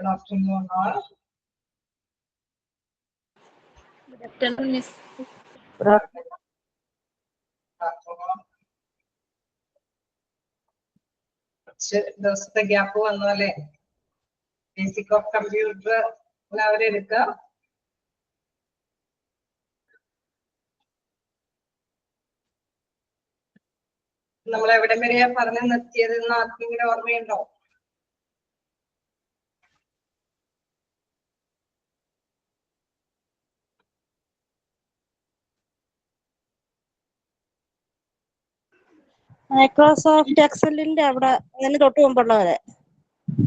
Good afternoon, all. Good afternoon, Miss. ദിവസത്തെ gap വന്നു അല്ലേ? ബേസിക് ഓഫ് കമ്പ്യൂട്ടർ എല്ലാവരും എടുക്കുക. നമ്മൾ എവിടെ വരെയാ പറഞ്ഞു നിർത്തിയത് എന്ന് ആർക്കെങ്കിലും ഓർമ്മയുണ്ടോ? മൈക്രോസോഫ്റ്റ് എക്സലിന്റെ അവിടെ അതിന് തൊട്ട് മുമ്പുള്ളവരെ.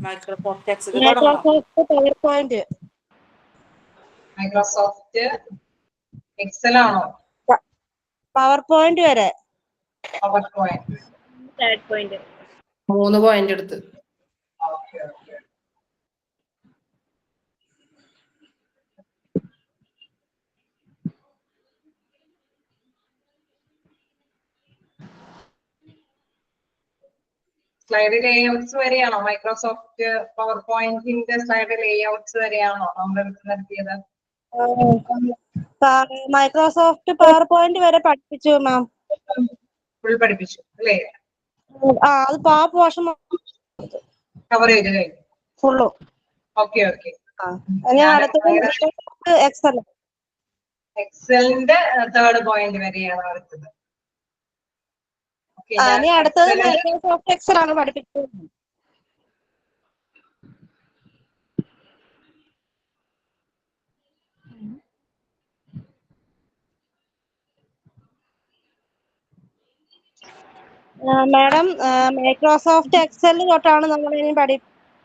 Microsoft PowerPoint. Microsoft Excel ആണോ? പവർ പോയിന്റ് വരെ. പവർ പോയിന്റ് 3 പോയിന്റ് എടുത്ത്. Okay okay. സ്ലൈഡ് ലേഔട്ട്സ് വരെയാണോ? മൈക്രോസോഫ്റ്റ് പവർ പോയിന്റിന്റെ സ്ലൈഡ് ലേഔട്ട്സ് വരെയാണോ നമ്മൾ നടത്തിയത്? മൈക്രോസോഫ്റ്റ് പവർ പോയിന്റ് വരെ പഠിപ്പിച്ചു മാം. ഫുൾ പഠിപ്പിച്ചു അല്ലേ? അത് ആ പോർഷൻ കവർ ചെയ്ത് കഴിഞ്ഞു ഫുള്ളും. Okay okay. എക്സൽ. എക്സലിന്റെ 3rd പോയിന്റ് വരെയാണ് അടുത്തത്. ഇനി അടുത്തത് മൈക്രോസോഫ്റ്റ് എക്സൽ ആണ് പഠിപ്പിച്ചത്. മാഡം മൈക്രോസോഫ്റ്റ് എക്സൽ തൊട്ടാണ് നമ്മൾ ഇനി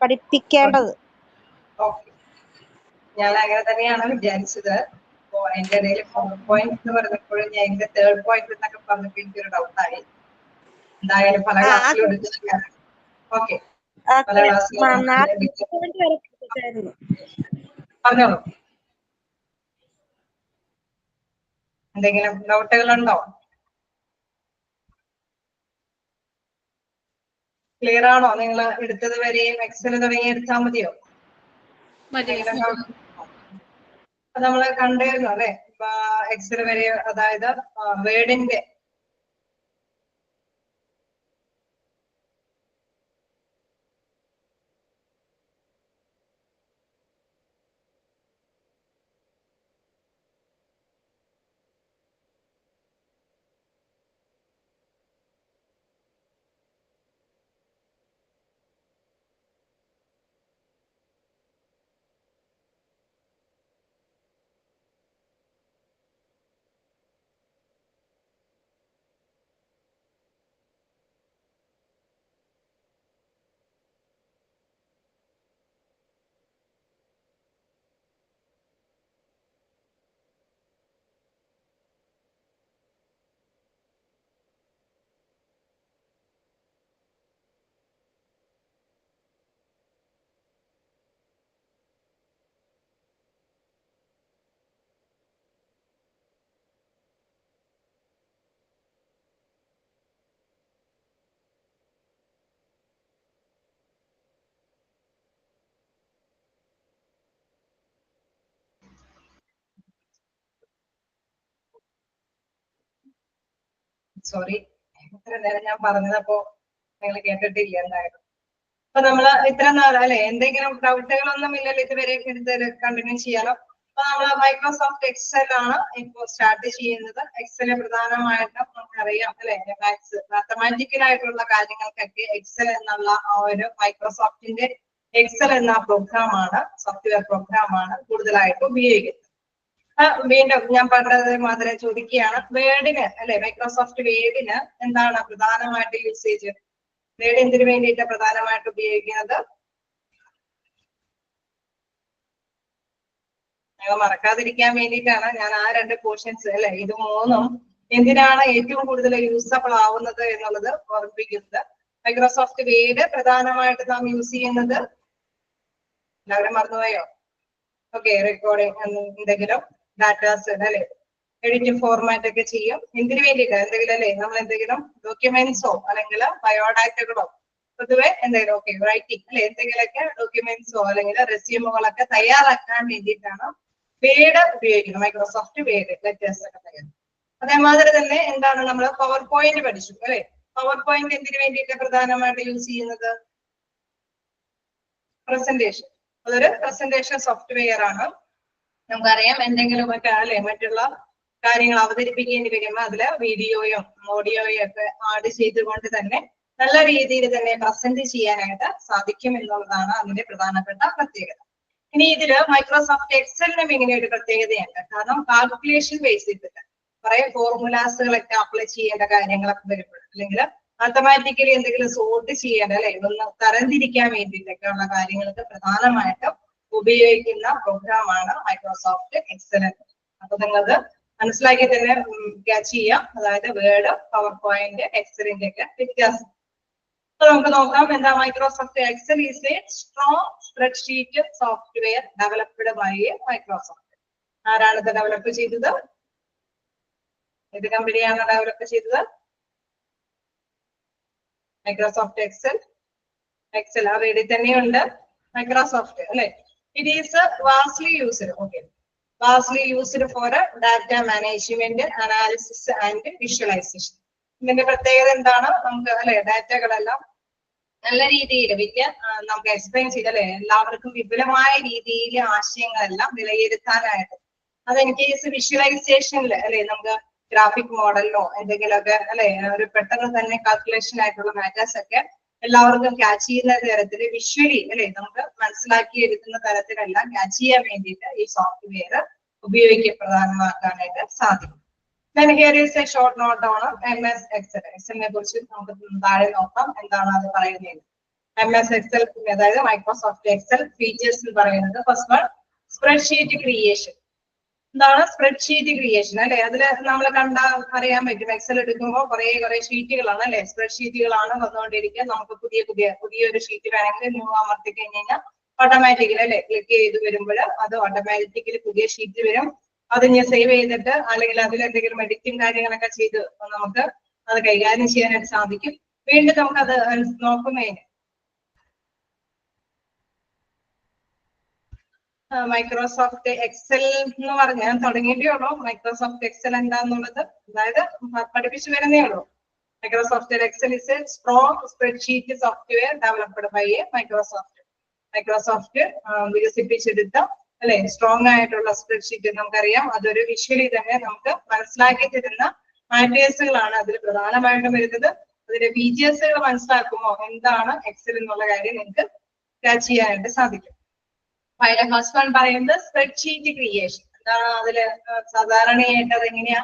പഠിപ്പിക്കേണ്ടത്. ഞാൻ അങ്ങനെ തന്നെയാണ് വിചാരിച്ചത്. അപ്പോ അതിന്റെ ഇടയിൽ പവർ പോയിന്റ് എന്ന് പറഞ്ഞപ്പോഴും ഞാൻ എന്റെ 3rd പോയിന്റ് എന്നൊക്കെ പറഞ്ഞപ്പോ എനിക്കൊരു ഡൗട്ടായി. എന്തായാലും പല ക്ലാസ്സിലും എടുക്കുന്നുണ്ട്. ഓക്കെ, പല ക്ലാസ്സിലും പറഞ്ഞോളൂ. എന്തെങ്കിലും ഡൗട്ടുകളുണ്ടോ? ക്ലിയർ ആണോ? നിങ്ങൾ എടുത്തത് വരെയും എക്സൽ തുടങ്ങി എടുത്താൽ മതിയോ? നമ്മള് കണ്ടായിരുന്നു അല്ലെ എക്സൽ വരെ, അതായത് വേർഡിന്റെ സോറി ഇത്ര നേരം ഞാൻ പറഞ്ഞതപ്പോ നിങ്ങൾ കേട്ടിട്ടില്ല എന്തായാലും. അപ്പൊ നമ്മള് ഇത്ര നാൾ അല്ലെ, എന്തെങ്കിലും ഡൗട്ടുകളൊന്നും ഇല്ലല്ലോ ഇതുവരെ എടുത്ത് കണ്ടിന്യൂ ചെയ്യാലോ. അപ്പൊ നമ്മള് മൈക്രോസോഫ്റ്റ് എക്സൽ ആണ് ഇപ്പോൾ സ്റ്റാർട്ട് ചെയ്യുന്നത്. എക്സല് പ്രധാനമായിട്ടും നമുക്കറിയാം അല്ലെ, മാത്തമാറ്റിക്കൽ ആയിട്ടുള്ള കാര്യങ്ങൾക്കൊക്കെ എക്സൽ എന്നുള്ള ആ ഒരു മൈക്രോസോഫ്റ്റിന്റെ എക്സൽ എന്ന പ്രോഗ്രാമാണ്, സോഫ്റ്റ്വെയർ പ്രോഗ്രാമാണ് കൂടുതലായിട്ട് ഉപയോഗിക്കുന്നത്. വീണ്ടും ഞാൻ പറഞ്ഞത് മാത്രമേ ചോദിക്കുകയാണ്, വേർഡിന് അല്ലെ, മൈക്രോസോഫ്റ്റ് വേർഡിന് എന്താണ് പ്രധാനമായിട്ട് യൂസേജ്? വേർഡ് എന്തിനു വേണ്ടിയിട്ട് പ്രധാനമായിട്ട് ഉപയോഗിക്കുന്നത്? ഞങ്ങൾ മറക്കാതിരിക്കാൻ വേണ്ടിയിട്ടാണ് ഞാൻ ആ 2 പോർഷൻസ് അല്ലെ, ഇത് 3ഉം എന്തിനാണ് ഏറ്റവും കൂടുതൽ യൂസബിൾ ആവുന്നത് എന്നുള്ളത് ഓർമ്മിപ്പിക്കുന്നത്. മൈക്രോസോഫ്റ്റ് വേർഡ് പ്രധാനമായിട്ട് നാം യൂസ് ചെയ്യുന്നത്, എല്ലാവരും മറന്നുപോയോ? ഓക്കെ, റെക്കോർഡിംഗ് എന്തെങ്കിലും ഡാറ്റാസ് അല്ലെ, എഡിറ്റിംഗ് ഫോർമാറ്റ് ഒക്കെ ചെയ്യും. എന്തിനു വേണ്ടിയിട്ട്? എന്തെങ്കിലും അല്ലെ, നമ്മൾ എന്തെങ്കിലും ഡോക്യുമെന്റ്സോ അല്ലെങ്കിൽ ബയോഡാറ്റകളോ പൊതുവെ എന്തെങ്കിലും ഓക്കെ റൈറ്റിംഗ് അല്ലെ എന്തെങ്കിലുമൊക്കെ ഡോക്യുമെന്റ്സോ അല്ലെങ്കിൽ റെസ്യൂമുകളൊക്കെ തയ്യാറാക്കാൻ വേണ്ടിയിട്ടാണ് വേഡ് ഉപയോഗിക്കുന്നത്. മൈക്രോസോഫ്റ്റ് വേഡ് ലെറ്റേഴ്സ് ഒക്കെ തയ്യാറാക്കും. അതേമാതിരി തന്നെ എന്താണ് നമ്മൾ പവർ പോയിന്റ് പഠിച്ചു അല്ലെ. പവർ പോയിന്റ് എന്തിനു വേണ്ടിയിട്ട് പ്രധാനമായിട്ട് യൂസ് ചെയ്യുന്നത്? പ്രസന്റേഷൻ. അതൊരു പ്രസന്റേഷൻ സോഫ്റ്റ്വെയർ ആണ്. നമുക്കറിയാം എന്തെങ്കിലും ഒക്കെ അല്ലെ മറ്റുള്ള കാര്യങ്ങൾ അവതരിപ്പിക്കേണ്ടി വരുമ്പോൾ അതില് വീഡിയോയും ഓഡിയോയും ഒക്കെ ആഡ് ചെയ്തുകൊണ്ട് തന്നെ നല്ല രീതിയിൽ തന്നെ പ്രസന്റ് ചെയ്യാനായിട്ട് സാധിക്കും എന്നുള്ളതാണ് അതിന്റെ പ്രധാനപ്പെട്ട പ്രത്യേകത. ഇനി ഇതില് മൈക്രോസോഫ്റ്റ് എക്സലിനും ഇങ്ങനെ ഒരു പ്രത്യേകതയുണ്ട്. കാരണം കാൽക്കുലേഷൻ ബേസ് ചെയ്തിട്ട് കുറെ ഫോർമുലാസുകളൊക്കെ അപ്ലൈ ചെയ്യേണ്ട കാര്യങ്ങളൊക്കെ വരുമ്പോൾ അല്ലെങ്കിൽ മാത്തമാറ്റിക്കലി എന്തെങ്കിലും സോർട്ട് ചെയ്യേണ്ട അല്ലെ ഒന്ന് തരംതിരിക്കാൻ വേണ്ടിയിട്ടൊക്കെ ഉള്ള കാര്യങ്ങൾക്ക് പ്രധാനമായിട്ടും ഉപയോഗിക്കുന്ന പ്രോഗ്രാമാണ് മൈക്രോസോഫ്റ്റ് എക്സൽ. അപ്പൊ നിങ്ങളത് മനസ്സിലാക്കി തന്നെ ക്യാച്ച് ചെയ്യാം. അതായത് വേർഡ്, പവർ പോയിന്റ്, എക്സലിന്റെ ഒക്കെ വ്യത്യാസം. അപ്പൊ നമുക്ക് നോക്കാം എന്താ. Microsoft Excel is a strong spreadsheet software developed by Microsoft. ആരാണ് ഇത് ഡെവലപ്പ് ചെയ്തത്? ഏത് കമ്പനിയാണ് ഡെവലപ്പ് ചെയ്തത്? Microsoft Excel. എക്സൽ ആ വേർഡിൽ തന്നെയുണ്ട് മൈക്രോസോഫ്റ്റ് അല്ലെ. It is vastly used. Okay, vastly used for data management, analysis and visualisation. ഇതിന്റെ പ്രത്യേകത എന്താണ്? നമുക്ക് അല്ലെ ഡാറ്റകളെല്ലാം നല്ല രീതിയിൽ നമുക്ക് എക്സ്പ്ലെയിൻ ചെയ്ത് അല്ലെ എല്ലാവർക്കും വിപുലമായ രീതിയിൽ ആശയങ്ങളെല്ലാം വിലയിരുത്താനായിട്ട് അത് ഇൻ കേസ് വിഷ്വലൈസേഷനിൽ അല്ലെ നമുക്ക് ഗ്രാഫിക് മോഡലിലോ എന്തെങ്കിലുമൊക്കെ അല്ലെ ഒരു പെട്ടെന്ന് തന്നെ കാൽക്കുലേഷൻ ആയിട്ടുള്ള മാറ്റേഴ്സ് ഒക്കെ എല്ലാവർക്കും ക്യാച്ച് ചെയ്യുന്ന തരത്തിൽ വിഷ്വലി അല്ലെ നമുക്ക് മനസ്സിലാക്കി എടുക്കുന്ന തരത്തിലെല്ലാം ക്യാച്ച് ചെയ്യാൻ വേണ്ടിയിട്ട് ഈ സോഫ്റ്റ്വെയർ ഉപയോഗിക്കപ്രധാനമാക്കാനായിട്ട് സാധിക്കും. Then here is a short note on MS Excel. എക്സലിനെ കുറിച്ച് നമുക്ക് താഴെ നോക്കാം എന്താണ് അത് പറയുന്നത്. MS Excel അതായത് മൈക്രോസോഫ്റ്റ് എക്സൽ ഫീച്ചേഴ്സ് എന്ന് പറയുന്നത് ഫസ്റ്റ് വൺ സ്പ്രെഡ്ഷീറ്റ് ക്രിയേഷൻ. എന്താണ് സ്പ്രെഡ്ഷീറ്റ് ക്രിയേഷൻ അല്ലെ. അതിൽ നമ്മൾ അറിയാൻ പറ്റും എക്സൽ എടുക്കുമ്പോൾ കുറെ ഷീറ്റുകളാണ് അല്ലെ. സ്പ്രെഡ്ഷീറ്റുകളാണ് വന്നുകൊണ്ടിരിക്കുക. നമുക്ക് പുതിയൊരു ഷീറ്റ് വേണമെങ്കിൽ ന്യൂ അമർത്തി കഴിഞ്ഞാൽ ഓട്ടോമാറ്റിക്കലി അല്ലെ ക്ലിക്ക് ചെയ്ത് വരുമ്പോൾ അത് ഓട്ടോമാറ്റിക്കലി പുതിയ ഷീറ്റ് വരും. അത് ഞാൻ സേവ് ചെയ്തിട്ട് അല്ലെങ്കിൽ അതിലെന്തെങ്കിലും എഡിറ്റിംഗ് കാര്യങ്ങളൊക്കെ ചെയ്ത് നമുക്ക് അത് കൈകാര്യം ചെയ്യാനായിട്ട് സാധിക്കും. വീണ്ടും നമുക്ക് അത് നോക്കുന്നതിന് മൈക്രോസോഫ്റ്റ് എക്സൽ എന്ന് പറഞ്ഞാൽ തുടങ്ങിയിട്ടേ ഉള്ളൂ. മൈക്രോസോഫ്റ്റ് എക്സൽ എന്താന്നുള്ളത് അതായത് പഠിപ്പിച്ചു വരുന്നേ ഉള്ളൂ. Microsoft Excel is a strong spreadsheet software developed by Microsoft. Microsoft വികസിപ്പിച്ചെടുത്ത അല്ലെ സ്ട്രോങ് ആയിട്ടുള്ള സ്പ്രെഡ്ഷീറ്റ് നമുക്കറിയാം. അതൊരു വിഷ്വലി തന്നെ നമുക്ക് മനസ്സിലാക്കി തരുന്ന മാറ്റേഴ്സുകളാണ് അതിൽ പ്രധാനമായിട്ടും വരുന്നത്. അതിന്റെ ഫീച്ചേഴ്സുകൾ മനസ്സിലാക്കുമ്പോൾ എന്താണ് എക്സൽ എന്നുള്ള കാര്യം നിങ്ങൾക്ക് ക്യാച്ച് ചെയ്യാനായിട്ട് സാധിക്കും. അതിലെ ഫസ്റ്റ് വൺ പറയുന്നത് സ്പ്രെഡ്ഷീറ്റ് ക്രിയേഷൻ. എന്താണ് അതില് സാധാരണയായിട്ട് അത് എങ്ങനെയാ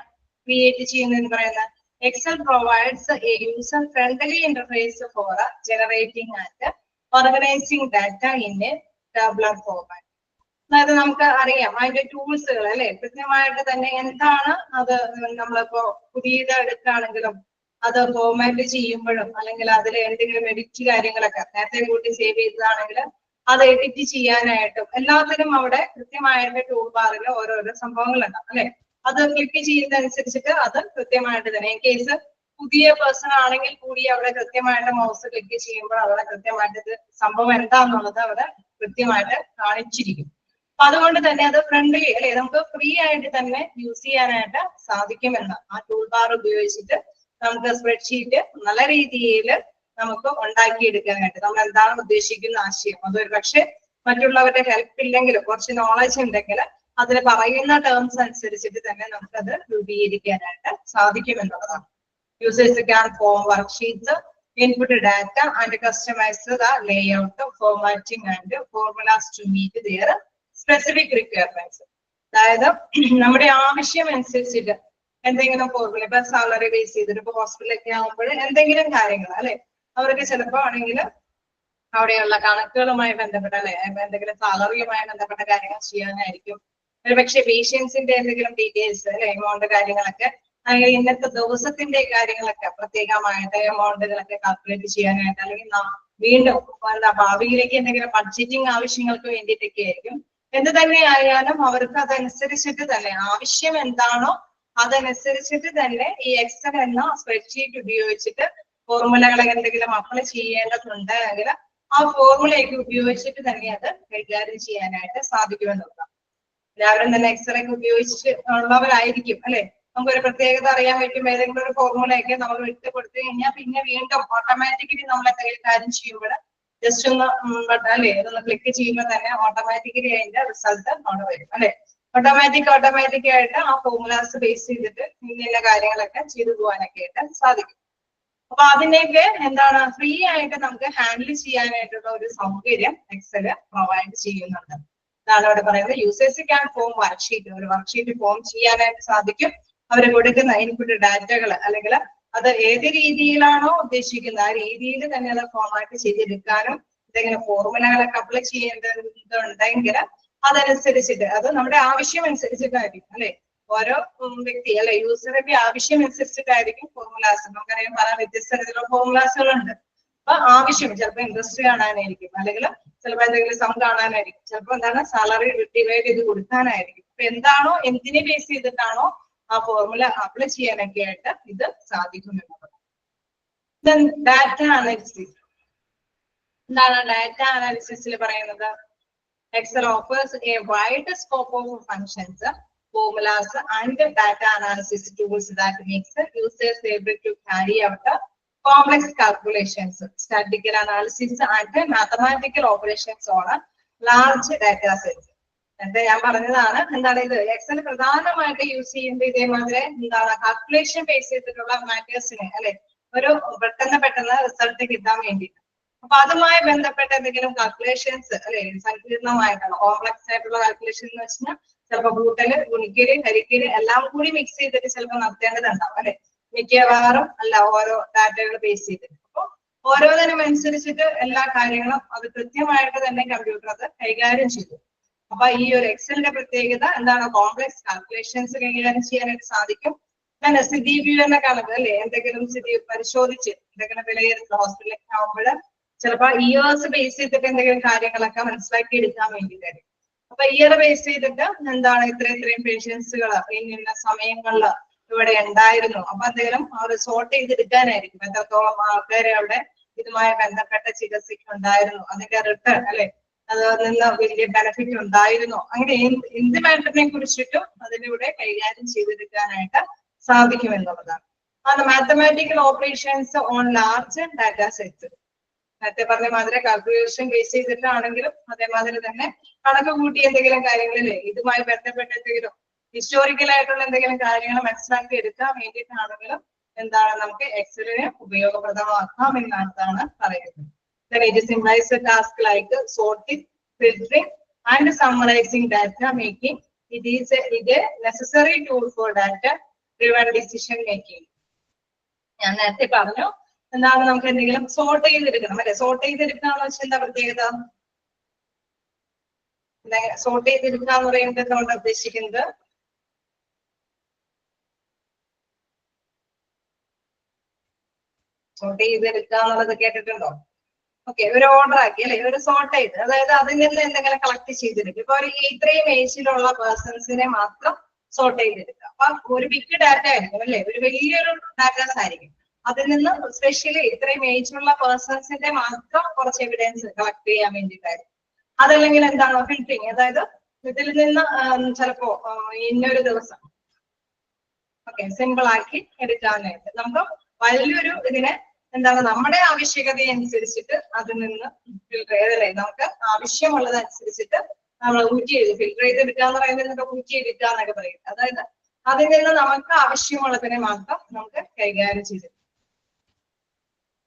ക്രിയേറ്റ് ചെയ്യുന്നതെന്ന് പറയുന്നത്? Excel provides a user friendly interface for generating and organising data in a tabular format. അതായത് നമുക്ക് അറിയാം അതിന്റെ ടൂൾസുകൾ അല്ലെ കൃത്യമായിട്ട് തന്നെ എന്താണ് അത് നമ്മളിപ്പോ പുതിയത് എടുക്കുകയാണെങ്കിലും അത് ഫോർമാറ്റ് ചെയ്യുമ്പോഴും അല്ലെങ്കിൽ അതിൽ എന്തെങ്കിലും എഡിറ്റ് കാര്യങ്ങളൊക്കെ നേരത്തെ കൂട്ടി സേവ് ചെയ്തതാണെങ്കിൽ അത് എഡിറ്റ് ചെയ്യാനായിട്ടും എല്ലാത്തിനും അവിടെ കൃത്യമായിട്ട് ടൂൾ ബാറിൽ ഓരോരോ സംഭവങ്ങളുണ്ടാവും അല്ലെ. അത് ക്ലിക്ക് ചെയ്യുന്നതനുസരിച്ചിട്ട് അത് കൃത്യമായിട്ട് തന്നെ ഇൻ കേസ് പുതിയ പേഴ്സൺ ആണെങ്കിൽ കൂടി അവിടെ കൃത്യമായിട്ട് മൗസ് ക്ലിക്ക് ചെയ്യുമ്പോൾ അവിടെ കൃത്യമായിട്ട് സംഭവം എന്താന്നുള്ളത് അവിടെ കൃത്യമായിട്ട് കാണിച്ചിരിക്കും. അപ്പൊ അതുകൊണ്ട് തന്നെ അത് ഫ്രണ്ട്ലി അല്ലെ നമുക്ക് ഫ്രീ ആയിട്ട് തന്നെ യൂസ് ചെയ്യാനായിട്ട് സാധിക്കുമെന്ന് ആ ടൂൾ ബാർ ഉപയോഗിച്ചിട്ട് നമുക്ക് സ്പ്രെഡ്ഷീറ്റ് നല്ല രീതിയിൽ നമുക്ക് ഉണ്ടാക്കിയെടുക്കാനായിട്ട് നമ്മൾ എന്താണ് ഉദ്ദേശിക്കുന്ന ആശയം അതൊരു പക്ഷെ മറ്റുള്ളവരുടെ ഹെൽപ്പ് ഇല്ലെങ്കിൽ കുറച്ച് നോളജ് ഉണ്ടെങ്കിൽ അതിൽ പറയുന്ന ടേംസ് അനുസരിച്ചിട്ട് തന്നെ നമുക്കത് രൂപീകരിക്കാനായിട്ട് സാധിക്കുമെന്നുള്ളതാണ്. Users can form worksheets, input data and customize the layout, formatting and formulas to meet their specific requirements. അതായത് നമ്മുടെ ആവശ്യം അനുസരിച്ചിട്ട് എന്തെങ്കിലും ഫോർമുല ഇപ്പൊ സാലറി ബേസ് ചെയ്തിട്ട് ഇപ്പൊ ഹോസ്പിറ്റലൊക്കെ ആകുമ്പോൾ എന്തെങ്കിലും കാര്യങ്ങൾ അല്ലെ അവർക്ക് ചിലപ്പോ ആണെങ്കിൽ അവിടെയുള്ള കണക്കുകളുമായി ബന്ധപ്പെട്ട അല്ലെ എന്തെങ്കിലും സാലറിയുമായി ബന്ധപ്പെട്ട കാര്യങ്ങൾ ചെയ്യാനായിരിക്കും. ഒരു പക്ഷെ പേഷ്യൻസിന്റെ എന്തെങ്കിലും ഡീറ്റെയിൽസ് അല്ലെ എമൗണ്ട് കാര്യങ്ങളൊക്കെ അല്ലെങ്കിൽ ഇന്നത്തെ ദിവസത്തിന്റെ കാര്യങ്ങളൊക്കെ പ്രത്യേകമായിട്ട് എമൗണ്ടുകളൊക്കെ കാൽക്കുലേറ്റ് ചെയ്യാനായിട്ട് അല്ലെങ്കിൽ വീണ്ടും എന്താ ഭാവിയിലേക്ക് എന്തെങ്കിലും ബഡ്ജറ്റിംഗ് ആവശ്യങ്ങൾക്ക് വേണ്ടിയിട്ടൊക്കെ ആയിരിക്കും. എന്ത് തന്നെ ആയാലും അവർക്ക് അതനുസരിച്ചിട്ട് തന്നെ ആവശ്യം എന്താണോ അതനുസരിച്ചിട്ട് തന്നെ ഈ എക്സൽ എന്ന സ്പ്രെഡ്ഷീറ്റ് ഉപയോഗിച്ചിട്ട് ഫോർമുലകൾ എന്തെങ്കിലും അപ്ലൈ ചെയ്യേണ്ടതുണ്ടെങ്കിൽ ആ ഫോർമുലയൊക്കെ ഉപയോഗിച്ചിട്ട് തന്നെ അത് കൈകാര്യം ചെയ്യാനായിട്ട് സാധിക്കുമെന്നുള്ളതാണ്. എല്ലാവരും തന്നെ എക്സ്റേ ഒക്കെ ഉപയോഗിച്ച് ഉള്ളവരായിരിക്കും അല്ലെ. നമുക്കൊരു പ്രത്യേകത അറിയാൻ പറ്റും, ഏതെങ്കിലും ഒരു ഫോർമുലയൊക്കെ നമ്മൾ വിട്ട് കൊടുത്തു കഴിഞ്ഞാൽ പിന്നെ വീണ്ടും ഓട്ടോമാറ്റിക്കലി നമ്മൾ എന്തെങ്കിലും കാര്യം ചെയ്യുമ്പോൾ ജസ്റ്റ് ഒന്ന് അല്ലെ ഇതൊന്ന് ക്ലിക്ക് ചെയ്യുമ്പോൾ തന്നെ ഓട്ടോമാറ്റിക്കലി അതിന്റെ റിസൾട്ട് അവിടെ വരും അല്ലെ. ഓട്ടോമാറ്റിക് ആയിട്ട് ആ ഫോർമുലാസ് ബേസ് ചെയ്തിട്ട് ഇന്ന കാര്യങ്ങളൊക്കെ ചെയ്തു പോകാനൊക്കെ ആയിട്ട് സാധിക്കും. അപ്പൊ അതിനെയൊക്കെ എന്താണ് ഫ്രീ ആയിട്ട് നമുക്ക് ഹാൻഡിൽ ചെയ്യാനായിട്ടുള്ള ഒരു സൗകര്യം എക്സല് പ്രൊവൈഡ് ചെയ്യുന്നുണ്ട്. അതാണ് ഇവിടെ പറയുന്നത്. Users can form worksheet. ഒരു വർക്ക്ഷീറ്റ് ഫോം ചെയ്യാനായിട്ട് സാധിക്കും. അവർ കൊടുക്കുന്ന ഇൻപുട്ട് ഡാറ്റകൾ അല്ലെങ്കിൽ അത് ഏത് രീതിയിലാണോ ഉദ്ദേശിക്കുന്നത് ആ രീതിയിൽ തന്നെ അത് ഫോമാറ്റ് ചെയ്തെടുക്കാനും എന്തെങ്കിലും ഫോർമുലകളൊക്കെ അപ്ലൈ ചെയ്യേണ്ടതുണ്ടെങ്കിൽ അതനുസരിച്ചിട്ട് അത് നമ്മുടെ ആവശ്യം അനുസരിച്ചിട്ടായിരിക്കും അല്ലെ. ഓരോ വ്യക്തി അല്ലെ യൂസറിന്റെ ആവശ്യം അനുസരിച്ചിട്ടായിരിക്കും ഫോർമുലാസ്. നമുക്കറിയാം പല വ്യത്യസ്ത തരത്തിലുള്ള ഫോർമുലാസുകളുണ്ട്. അപ്പൊ ആവശ്യം ചിലപ്പോൾ ഇൻട്രസ്റ്റ് കാണാനായിരിക്കും, അല്ലെങ്കിൽ ചിലപ്പോൾ എന്തെങ്കിലും സം കാണാനായിരിക്കും, ചിലപ്പോൾ എന്താണ് സാലറി ഡിവൈഡ് ചെയ്ത് കൊടുക്കാനായിരിക്കും. അപ്പൊ എന്താണോ എന്തിനെ ബേസ് ചെയ്തിട്ടാണോ ആ ഫോർമുല അപ്ലൈ ചെയ്യാനൊക്കെ ആയിട്ട് ഇത് സാധിക്കുമെന്നുള്ളത്. Data analysis. എന്താണ് ഡാറ്റ അനാലിസിസിൽ പറയുന്നത്? Excel offers a wide scope of functions, formulas, and data analysis tools that makes users able to carry out complex calculations, statistical analysis, and mathematical operations on large data sets. എന്നിട്ട് ഞാൻ പറഞ്ഞതാണ് എന്താണ് ഇത് Excel പ്രധാനമായിട്ട് use ചെയ്യുന്നത് ഇതേമാതിരി എന്താണ് calculation base ചെയ്തിട്ടുള്ള മാറ്റേഴ്സിനെ അല്ലെ ഒരു പെട്ടെന്ന് റിസൾട്ട് കിട്ടാൻ വേണ്ടിയിട്ട്. അപ്പൊ അതുമായി ബന്ധപ്പെട്ട എന്തെങ്കിലും കാൽക്കുലേഷൻസ് അല്ലെ സങ്കീർണമായിട്ടുള്ള കോംപ്ലക്സ് ആയിട്ടുള്ള കാൽക്കുലേഷൻ എന്ന് വെച്ചാൽ ചിലപ്പോൾ കൂട്ടല് ഗുണിക്കല് ഹരിക്കല് എല്ലാം കൂടി മിക്സ് ചെയ്തിട്ട് ചിലപ്പോൾ നടത്തേണ്ടതുണ്ടാവും അല്ലെ. മിക്കവാറും അല്ല ഓരോ ഡാറ്റകൾ ബേസ് ചെയ്തിട്ട്. അപ്പൊ ഓരോന്നിനും അനുസരിച്ചിട്ട് എല്ലാ കാര്യങ്ങളും അത് കൃത്യമായിട്ട് തന്നെ കമ്പ്യൂട്ടർ അത് കൈകാര്യം ചെയ്തു. അപ്പൊ ഈ ഒരു എക്സലിന്റെ പ്രത്യേകത എന്താണ്? കോംപ്ലക്സ് കാൽക്കുലേഷൻസ് കൈകാര്യം ചെയ്യാനായിട്ട് സാധിക്കും. പിന്നെ സ്ഥിതി വിവരണ കണക്ക് അല്ലെ എന്തെങ്കിലും സ്ഥിതി പരിശോധിച്ച് എന്തെങ്കിലും വിലയിരുത്തൽ ഹോസ്പിറ്റലിലേക്ക് ആവുമ്പോൾ ചിലപ്പോൾ ഇയേഴ്സ് ബേസ് ചെയ്തിട്ട് എന്തെങ്കിലും കാര്യങ്ങളൊക്കെ മനസ്സിലാക്കി എടുക്കാൻ വേണ്ടിയിട്ടായിരിക്കും. അപ്പൊ ഇയർ ബേസ് ചെയ്തിട്ട് എന്താണ് ഇത്രയും പേഷ്യൻസുകൾ ഇന്ന സമയങ്ങളിൽ ഇവിടെ ഉണ്ടായിരുന്നു. അപ്പൊ എന്തെങ്കിലും അവർ സോർട്ട് ചെയ്തെടുക്കാനായിരിക്കും എത്രത്തോളം ആൾക്കാരെ അവിടെ ഇതുമായി ബന്ധപ്പെട്ട ചികിത്സയ്ക്ക് ഉണ്ടായിരുന്നു, അതിന്റെ റിട്ടേൺ അല്ലെ അതിൽ നിന്ന് വലിയ ബെനിഫിറ്റ് ഉണ്ടായിരുന്നോ, അങ്ങനെ എന്ത് മാറ്ററിനെ കുറിച്ചിട്ടും അതിലൂടെ കൈകാര്യം ചെയ്തെടുക്കാനായിട്ട് സാധിക്കുമെന്നുള്ളതാണ്. അത് mathematical operations on large data sets. നേരത്തെ പറഞ്ഞ മാതിരി കാൽക്കുലേഷൻ ബേസ് ചെയ്തിട്ടാണെങ്കിലും അതേമാതിരി തന്നെ കണക്ക് കൂട്ടി എന്തെങ്കിലും കാര്യങ്ങളില്ലേ ഇതുമായി ബന്ധപ്പെട്ട എന്തെങ്കിലും ഹിസ്റ്റോറിക്കൽ ആയിട്ടുള്ള എന്തെങ്കിലും കാര്യങ്ങൾ മനസ്സിലാക്കി എടുക്കാൻ വേണ്ടിയിട്ടാണെങ്കിലും എന്താണ് നമുക്ക് എക്സലിനെ ഉപയോഗപ്രദമാക്കാം എന്നാണ് പറയുന്നത്. Then it symbolize a task like sorting, filtering, and summarizing data making. It is a necessary tool for data-driven decision making. ഞാൻ നേരത്തെ പറഞ്ഞു എന്താണ് നമുക്ക് എന്തെങ്കിലും സോർട്ട് ചെയ്തെടുക്കണം അല്ലെ. സോർട്ട് ചെയ്തെടുക്കാന്ന് വെച്ചാൽ എന്താ പ്രത്യേകത? സോർട്ട് ചെയ്തെടുക്കുക എന്ന് പറയുന്നത് എന്താണ് ഉദ്ദേശിക്കുന്നത്? സോർട്ട് ചെയ്തെടുക്കുക എന്നുള്ളത് കേട്ടിട്ടുണ്ടോ? ഓക്കെ, ഒരു ഓർഡർ ആക്കി അല്ലെ, ഒരു സോർട്ട് ചെയ്ത്, അതായത് അതിൽ നിന്ന് എന്തെങ്കിലും കളക്ട് ചെയ്തെടുക്കും. ഇപ്പൊ ഒരു ഇത്രയും ഏജിലുള്ള പേഴ്സൺസിനെ മാത്രം സോർട്ട് ചെയ്തെടുക്കുക. അപ്പൊ ഒരു ബിഗ് ഡാറ്റ ആയിരിക്കും അല്ലെ, ഒരു വലിയൊരു ഡാറ്റാസ് ആയിരിക്കും. അതിൽ നിന്ന് സ്പെഷ്യലി ഇത്രയും ഏജിലുള്ള പേഴ്സൺസിന്റെ മാത്രം കുറച്ച് എവിഡൻസ് കളക്ട് ചെയ്യാൻ വേണ്ടിയിട്ടായിരിക്കും. അതല്ലെങ്കിൽ എന്താണ് ഫിൽറ്ററിങ്, അതായത് ഇതിൽ നിന്ന് ചിലപ്പോ ഇന്നൊരു ദിവസം ഓക്കെ സിമ്പിൾ ആക്കി എടുക്കാനായിട്ട് നമുക്ക് വലിയൊരു ഇതിനെ എന്താണ് നമ്മുടെ ആവശ്യകത അനുസരിച്ചിട്ട് അതിൽ നിന്ന് ഫിൽട്ടർ ചെയ്തല്ലേ നമുക്ക് ആവശ്യമുള്ളതനുസരിച്ചിട്ട് നമ്മൾ ഫിൽട്ടർ ചെയ്തെടുക്കുക എന്ന് പറയുന്നത് ഊറ്റിയെടുക്കുക എന്നൊക്കെ പറയും. അതായത് അതിൽ നിന്ന് നമുക്ക് ആവശ്യമുള്ളതിനെ മാത്രം നമുക്ക് കൈകാര്യം ചെയ്ത്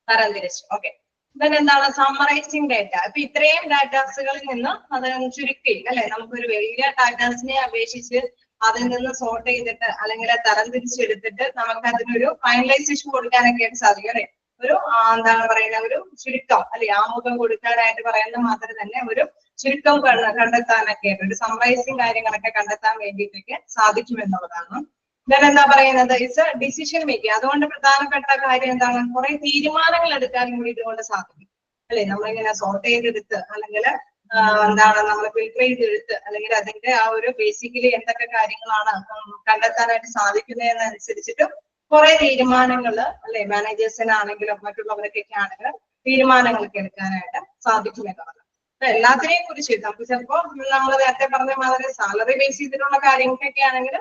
തരംതിരിച്ചു. ഓക്കെ, then എന്താണ് സമ്മറൈസിങ് ഡാറ്റ. ഇപ്പൊ ഇത്രയും ഡാറ്റാസുകളിൽ നിന്ന് അത് ചുരുക്കി അല്ലെ നമുക്കൊരു വലിയ ഡാറ്റാസിനെ അപേക്ഷിച്ച് അതിൽ നിന്ന് സോർട്ട് ചെയ്തിട്ട് അല്ലെങ്കിൽ തരംതിരിച്ചെടുത്തിട്ട് നമുക്ക് അതിനൊരു ഫൈനലൈസേഷൻ കൊടുക്കാനൊക്കെ ആയിട്ട് സാധിക്കും അല്ലെ. ഒരു എന്താണ് പറയുന്ന ഒരു ചുരുക്കം അല്ലെ ആമുഖം കൊടുക്കാനായിട്ട് പറയുന്ന മാത്രം തന്നെ ഒരു ചുരുക്കം കണ്ടെത്താനൊക്കെ ആയിട്ട് ഒരു സമ്മറൈസിങ് കാര്യങ്ങളൊക്കെ കണ്ടെത്താൻ വേണ്ടിയിട്ടൊക്കെ സാധിക്കുമെന്നുള്ളതാണ്. then എന്താ പറയുന്നത് ഇറ്റ്സ് ഡിസിഷൻ മേക്കിംഗ്. അതുകൊണ്ട് പ്രധാനപ്പെട്ട കാര്യം എന്താണ്? കുറെ തീരുമാനങ്ങൾ എടുക്കാനും കൂടി ഇതുകൊണ്ട് സാധിക്കും അല്ലെ. നമ്മളിങ്ങനെ സോർട്ട് ചെയ്തെടുത്ത് അല്ലെങ്കിൽ എന്താണ് നമ്മൾ ഫിൽട്ടർ ചെയ്തെടുത്ത് അല്ലെങ്കിൽ അതിന്റെ ആ ഒരു ബേസിക്കലി എന്തൊക്കെ കാര്യങ്ങളാണ് കണ്ടെത്താനായിട്ട് സാധിക്കുന്നതെന്നനുസരിച്ചിട്ട് കുറെ തീരുമാനങ്ങള് അല്ലെ മാനേജേഴ്സിനാണെങ്കിലും മറ്റുള്ളവർക്കൊക്കെ ആണെങ്കിലും തീരുമാനങ്ങളൊക്കെ എടുക്കാനായിട്ട് സാധിക്കും എന്നുള്ളത്. അപ്പൊ എല്ലാത്തിനെയും കുറിച്ച് നമുക്ക് ചിലപ്പോ നമ്മൾ നേരത്തെ പറഞ്ഞ മാതിരി സാലറി ബേസ് ചെയ്തിട്ടുള്ള കാര്യങ്ങൾക്കൊക്കെ ആണെങ്കിൽ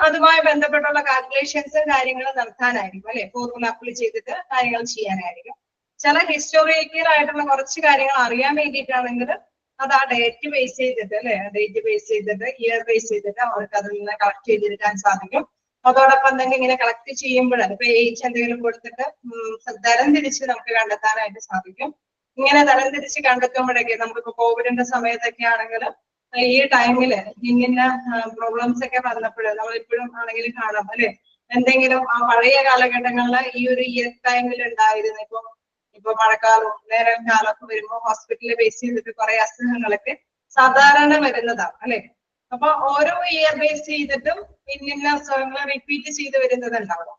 അതുമായി ബന്ധപ്പെട്ടുള്ള കാൽക്കുലേഷൻസും കാര്യങ്ങളും നടത്താനായിരിക്കും അല്ലെ, ഫോർമുല അപ്ലൈ ചെയ്തിട്ട് കാര്യങ്ങൾ ചെയ്യാനായിരിക്കും. ചില ഹിസ്റ്റോറിക്കൽ ആയിട്ടുള്ള കുറച്ച് കാര്യങ്ങൾ അറിയാൻ വേണ്ടിയിട്ടാണെങ്കിൽ അത് ആ ഡേറ്റ് ബേസ് ചെയ്തിട്ട് അല്ലെ, ഡേറ്റ് ബേസ് ചെയ്തിട്ട് ഇയർ ബേസ് ചെയ്തിട്ട് അവർക്ക് അതിൽ നിന്ന് കളക്ട് ചെയ്തെടുക്കാൻ സാധിക്കും. അതോടൊപ്പം തന്നെ ഇങ്ങനെ കളക്ട് ചെയ്യുമ്പോഴാണ് ഇപ്പൊ ഏജ് എന്തെങ്കിലും കൊടുത്തിട്ട് തരം തിരിച്ച് നമുക്ക് കണ്ടെത്താനായിട്ട് സാധിക്കും. ഇങ്ങനെ തരം തിരിച്ച് കണ്ടെത്തുമ്പോഴൊക്കെ നമുക്കിപ്പോ കോവിഡിന്റെ സമയത്തൊക്കെ ആണെങ്കിൽ ഈ ടൈമില് ഇങ്ങനെ പ്രോബ്ലംസ് ഒക്കെ വന്നപ്പോൾ നമ്മൾ ഇപ്പോഴും ആണെങ്കിലും കാണാം അല്ലെ, എന്തെങ്കിലും ആ പഴയ കാലഘട്ടങ്ങളിൽ ഈ ഒരു ഇയർ ടൈമിൽ ഉണ്ടായിരുന്നു. ഇപ്പൊ മഴക്കാലവും വേനൽക്കാലമൊക്കെ വരുമ്പോൾ ഹോസ്പിറ്റലിൽ ബേസ് ചെയ്തിട്ട് കുറെ അസുഖങ്ങളൊക്കെ സാധാരണ വരുന്നതാണ് അല്ലെ. അപ്പൊ ഓരോ ഇയർ ബേസ് ചെയ്തിട്ടും ഇന്ന അസുഖങ്ങൾ റിപ്പീറ്റ് ചെയ്ത് വരുന്നതുണ്ടാവും.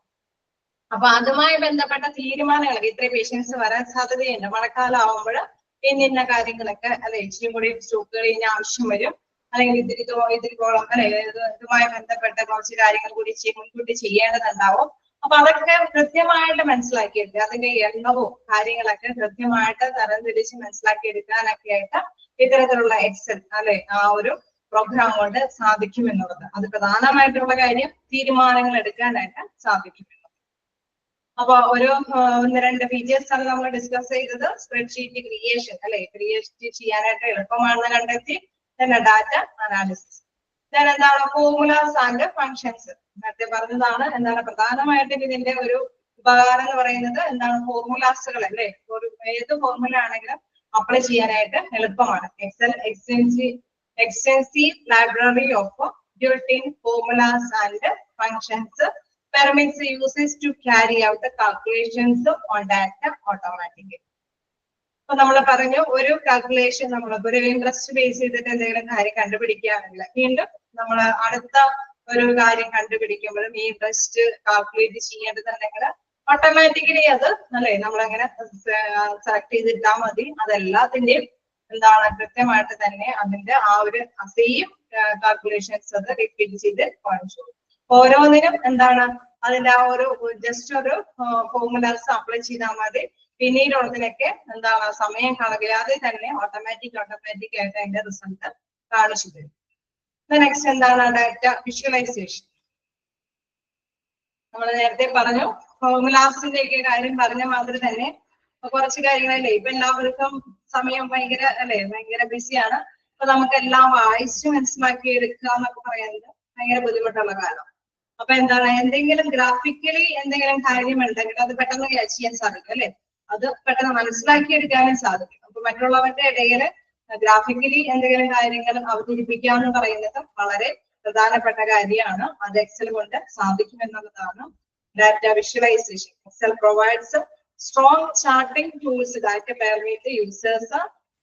അപ്പൊ അതുമായി ബന്ധപ്പെട്ട തീരുമാനങ്ങളൊക്കെ ഇത്ര പേഷ്യൻസ് വരാൻ സാധ്യതയുണ്ട് മഴക്കാലം ആവുമ്പോൾ ഇന്ന കാര്യങ്ങളൊക്കെ അല്ലെ, ഇച്ചിരി കൂടി സ്റ്റോക്കുകൾ ഇനി ആവശ്യം വരും, അല്ലെങ്കിൽ ഇതിരിക്കോളം അല്ലെ, ഇതുമായി ബന്ധപ്പെട്ട കുറച്ച് കാര്യങ്ങൾ കൂടി മുൻകൂട്ടി ചെയ്യേണ്ടതുണ്ടാവും. അപ്പൊ അതൊക്കെ കൃത്യമായിട്ട് മനസ്സിലാക്കിയെടുക്കുക, അതിന്റെ എണ്ണവും കാര്യങ്ങളൊക്കെ കൃത്യമായിട്ട് തരംതിരിച്ച് മനസ്സിലാക്കിയെടുക്കാനൊക്കെ ആയിട്ട് ഇത്തരത്തിലുള്ള എക്സൽ അല്ലെ ആ ഒരു പ്രോഗ്രാം കൊണ്ട് സാധിക്കും എന്നുള്ളത്. അത് പ്രധാനമായിട്ടുള്ള കാര്യം തീരുമാനങ്ങൾ എടുക്കാനായിട്ട് സാധിക്കും. അപ്പൊ ഒരു 1-2 ഫീച്ചേഴ്സ് ആണ് നമ്മൾ ഡിസ്കസ് ചെയ്തത്. സ്പ്രെഡ്ഷീറ്റ് ക്രിയേഷൻ അല്ലെ, ക്രിയേറ്റ് ചെയ്യാനായിട്ട് എളുപ്പമാണെന്ന് കണ്ടെത്തി. പിന്നെ ഡാറ്റ അനാലിസിസ്, then എന്താണ് ഫോർമുലാസ് ആൻഡ് ഫങ്ഷൻസ്. നേരത്തെ പറഞ്ഞതാണ് എന്താണ് പ്രധാനമായിട്ടും ഇതിന്റെ ഒരു ഉപകാരം എന്ന് പറയുന്നത് എന്താണ് ഫോർമുലാസുകൾ അല്ലെ, ഒരു ഏത് ഫോർമുല ആണെങ്കിലും അപ്ലൈ ചെയ്യാനായിട്ട് എളുപ്പമാണ്. extensive library of built-in formulas and functions permits users to carry out the calculations on data automatically. അപ്പൊ നമ്മൾ പറഞ്ഞു ഒരു കാൽക്കുലേഷൻ നമ്മളിപ്പോ ഒരു ഇൻട്രസ്റ്റ് ബേസ് ചെയ്തിട്ട് എന്തെങ്കിലും കാര്യം കണ്ടുപിടിക്കുകയാണെങ്കിൽ വീണ്ടും നമ്മൾ അടുത്ത ഒരു കാര്യം കണ്ടുപിടിക്കുമ്പോഴും ഈ ഇൻട്രസ്റ്റ് കാൽക്കുലേറ്റ് ചെയ്യേണ്ടതുണ്ടെങ്കിൽ ഓട്ടോമാറ്റിക്കലി അത് അല്ലെ നമ്മളങ്ങനെ സെലക്ട് ചെയ്തിട്ടാൽ മതി. അതെല്ലാത്തിന്റെയും എന്താണ് കൃത്യമായിട്ട് തന്നെ അതിന്റെ ആ ഒരു സെയിം കാൽക്കുലേഷൻസ് അത് റിപ്പീറ്റ് ചെയ്ത് കാണിച്ചു. ഓരോന്നിനും എന്താണ് അതിന്റെ ആ ഒരു ജസ്റ്റ് ഒരു ഫോർമുലാസ് അപ്ലൈ ചെയ്താൽ മതി. പിന്നീടുള്ളതിനൊക്കെ എന്താണ് സമയം കളയാതെ തന്നെ ഓട്ടോമാറ്റിക് ആയിട്ട് അതിന്റെ റിസൾട്ട് കാണിച്ചു തരും. നെക്സ്റ്റ് എന്താണ് ഡാറ്റ വിഷ്വലൈസേഷൻ. നമ്മൾ നേരത്തെ പറഞ്ഞു ഫോർമുലാസിന്റെ ഒക്കെ കാര്യം പറഞ്ഞ മാതിരി തന്നെ കുറച്ച് കാര്യങ്ങളല്ലേ, ഇപ്പൊ എല്ലാവർക്കും സമയം ഭയങ്കര ബിസിയാണ്. അപ്പൊ നമുക്കെല്ലാം വായിച്ച് മനസ്സിലാക്കി എടുക്കുക എന്നൊക്കെ പറയുന്നത് ഭയങ്കര ബുദ്ധിമുട്ടുള്ള കാലം. അപ്പൊ എന്താണ് എന്തെങ്കിലും ഗ്രാഫിക്കലി എന്തെങ്കിലും കാര്യം ഉണ്ടെങ്കിൽ അത് പെട്ടെന്ന് ക്യാച്ച് ചെയ്യാൻ സാധിക്കും അല്ലെ, അത് പെട്ടെന്ന് മനസ്സിലാക്കി എടുക്കാനും സാധിക്കും. അപ്പൊ മറ്റുള്ളവരുടെ ഇടയിൽ ഗ്രാഫിക്കലി എന്തെങ്കിലും കാര്യങ്ങൾ അവതരിപ്പിക്കുക എന്ന് പറയുന്നത് വളരെ പ്രധാനപ്പെട്ട കാര്യമാണ്. അത് എക്സൽ കൊണ്ട് സാധിക്കും എന്നുള്ളതാണ് data visualisation. Excel provides strong charting tools that permit the users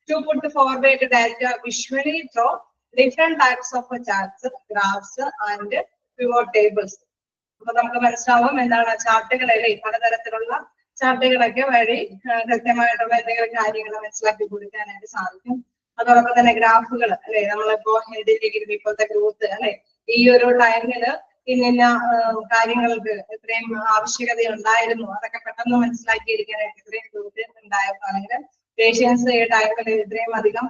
to put forward data visually through different types of charts, graphs and pivot tables. അപ്പൊ നമുക്ക് മനസ്സിലാവും എന്താണ് ചാർട്ടുകളല്ലേ, പലതരത്തിലുള്ള ചാർട്ടുകളൊക്കെ വഴി കൃത്യമായിട്ടുള്ള എന്തെങ്കിലും കാര്യങ്ങൾ മനസ്സിലാക്കി കൊടുക്കാനായിട്ട് സാധിക്കും. അതോടൊപ്പം തന്നെ ഗ്രാഫുകൾ അല്ലെ, നമ്മളിപ്പോ ഹെൽത്തിലേക്ക് ഇപ്പോഴത്തെ ഗ്രോത്ത് അല്ലെ, ഈ ഒരു ടൈമില് ഇന്ന കാര്യങ്ങൾക്ക് ഇത്രയും ആവശ്യകത ഉണ്ടായിരുന്നു, അതൊക്കെ പെട്ടെന്ന് മനസ്സിലാക്കിയിരിക്കാനായിട്ട് ഇത്രയും ഗ്രോത്ത് ഉണ്ടായിരുന്നു, അല്ലെങ്കിൽ പേഷ്യൻസ് ഈ ടൈമിൽ ഇത്രയും അധികം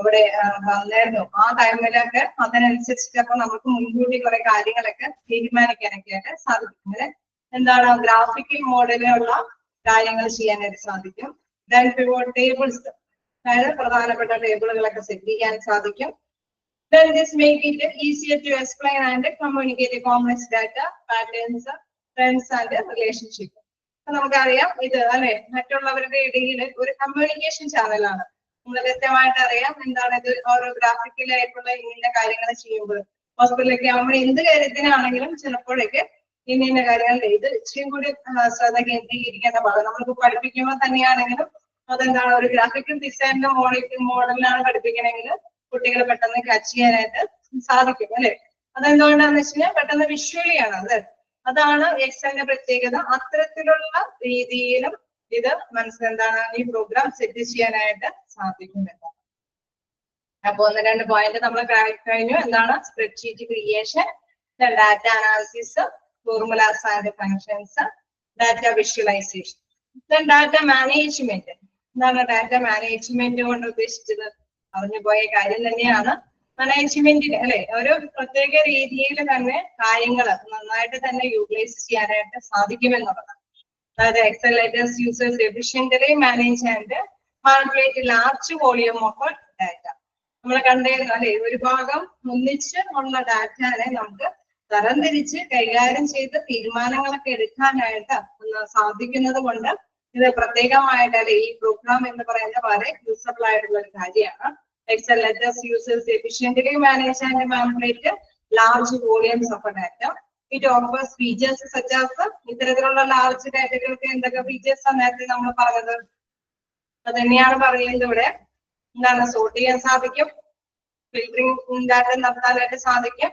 ഇവിടെ വന്നായിരുന്നു, ആ ടൈമിലൊക്കെ അതിനനുസരിച്ചിട്ടൊക്കെ നമുക്ക് മുൻകൂട്ടി കുറെ കാര്യങ്ങളൊക്കെ തീരുമാനിക്കാനൊക്കെ ആയിട്ട് സാധിക്കും. അങ്ങനെ എന്താണ് ഗ്രാഫിക്കൽ മോഡലിലുള്ള കാര്യങ്ങൾ ചെയ്യാനായിട്ട് സാധിക്കും. ദെൻ പിവോട്ട് ടേബിൾസ്, അതായത് പ്രധാനപ്പെട്ട ടേബിളുകളൊക്കെ സെറ്റ് ചെയ്യാൻ സാധിക്കും. Then this make it easier to explain and communicate complex data, patterns, trends and relationship. നമുക്കറിയാം ഇത് അല്ലെ മറ്റുള്ളവരുടെ ഇടയിൽ ഒരു കമ്മ്യൂണിക്കേഷൻ ചാനലാണ്. നമ്മൾ കൃത്യമായിട്ട് അറിയാം എന്താണ് ഇത് ഓരോ ഗ്രാഫിക്കലായിട്ടുള്ള ഇന്ന കാര്യങ്ങൾ ചെയ്യുമ്പോൾ ഹോസ്പിറ്റലിലൊക്കെ ആകുമ്പോൾ എന്ത് കാര്യത്തിനാണെങ്കിലും ചിലപ്പോഴൊക്കെ ഇന്ന കാര്യങ്ങൾ ഇത് ഇച്ചിരി കൂടി ശ്രദ്ധ കേന്ദ്രീകരിക്കേണ്ട ഭാഗം. നമ്മൾക്ക് പഠിപ്പിക്കുമ്പോൾ തന്നെയാണെങ്കിലും അതെന്താണ് ഒരു ഗ്രാഫിക്കൽ ഡിസൈനിന്റെ മോഡലിലാണ് പഠിപ്പിക്കണമെങ്കിൽ കുട്ടികൾ പെട്ടെന്ന് ക്യാച്ച് ചെയ്യാനായിട്ട് സാധിക്കും അല്ലെ. അതെന്തുകൊണ്ടാന്ന് വെച്ച് കഴിഞ്ഞാൽ പെട്ടെന്ന് വിഷ്വലിയാണ് അത്. അതാണ് എക്സലിന്റെ പ്രത്യേകത. അത്തരത്തിലുള്ള രീതിയിലും ഇത് എന്താണ് ഈ പ്രോഗ്രാം സെറ്റ് ചെയ്യാനായിട്ട് സാധിക്കുന്നുണ്ട്. അപ്പൊ 1-2 പോയിന്റ് നമ്മൾ കഴിഞ്ഞു. എന്താണ് spreadsheet creation, data analysis, formulas and functions, data visualisation. Data management. എന്താണ് ഡാറ്റ മാനേജ്മെന്റ് കൊണ്ട് ഉദ്ദേശിച്ചത്? പറഞ്ഞു പോയ കാര്യം തന്നെയാണ് മാനേജ്മെന്റിൽ അല്ലെ, ഒരു പ്രത്യേക രീതിയിൽ തന്നെ കാര്യങ്ങൾ നന്നായിട്ട് തന്നെ യൂട്ടിലൈസ് ചെയ്യാനായിട്ട് സാധിക്കുമെന്നുള്ളതാണ്. അതായത് Excel lets users efficiently manage and manipulate large volume of data. നമ്മൾ കണ്ടിരുന്നു അല്ലെ, ഒരു ഭാഗം ഒന്നിച്ച് ഉള്ള ഡാറ്റനെ നമുക്ക് തരംതിരിച്ച് കൈകാര്യം ചെയ്ത് തീരുമാനങ്ങളൊക്കെ എടുക്കാനായിട്ട് സാധിക്കുന്നത് കൊണ്ട് ഇത് പ്രത്യേകമായിട്ട് അല്ലെ ഈ പ്രോഗ്രാം എന്ന് പറയുന്ന വളരെ യൂസബിൾ ആയിട്ടുള്ള ഒരു കാര്യമാണ്. Excel letters users efficiently manage and manipulate large volumes of data. It offers features such as ഇത്തരത്തിലുള്ള ലാർജ് ഡാറ്റകൾക്ക് എന്തൊക്കെ ഫീച്ചേഴ്സ് ആണ് നേരത്തെ നമ്മൾ പറഞ്ഞത്? അത് തന്നെയാണ് പറയുന്നത് ഇവിടെ. എന്താണ്? സോർട്ട് ചെയ്യാൻ സാധിക്കും, ഫിൽറ്ററിംഗ് ഡാറ്റ നടത്താനായിട്ട് സാധിക്കും.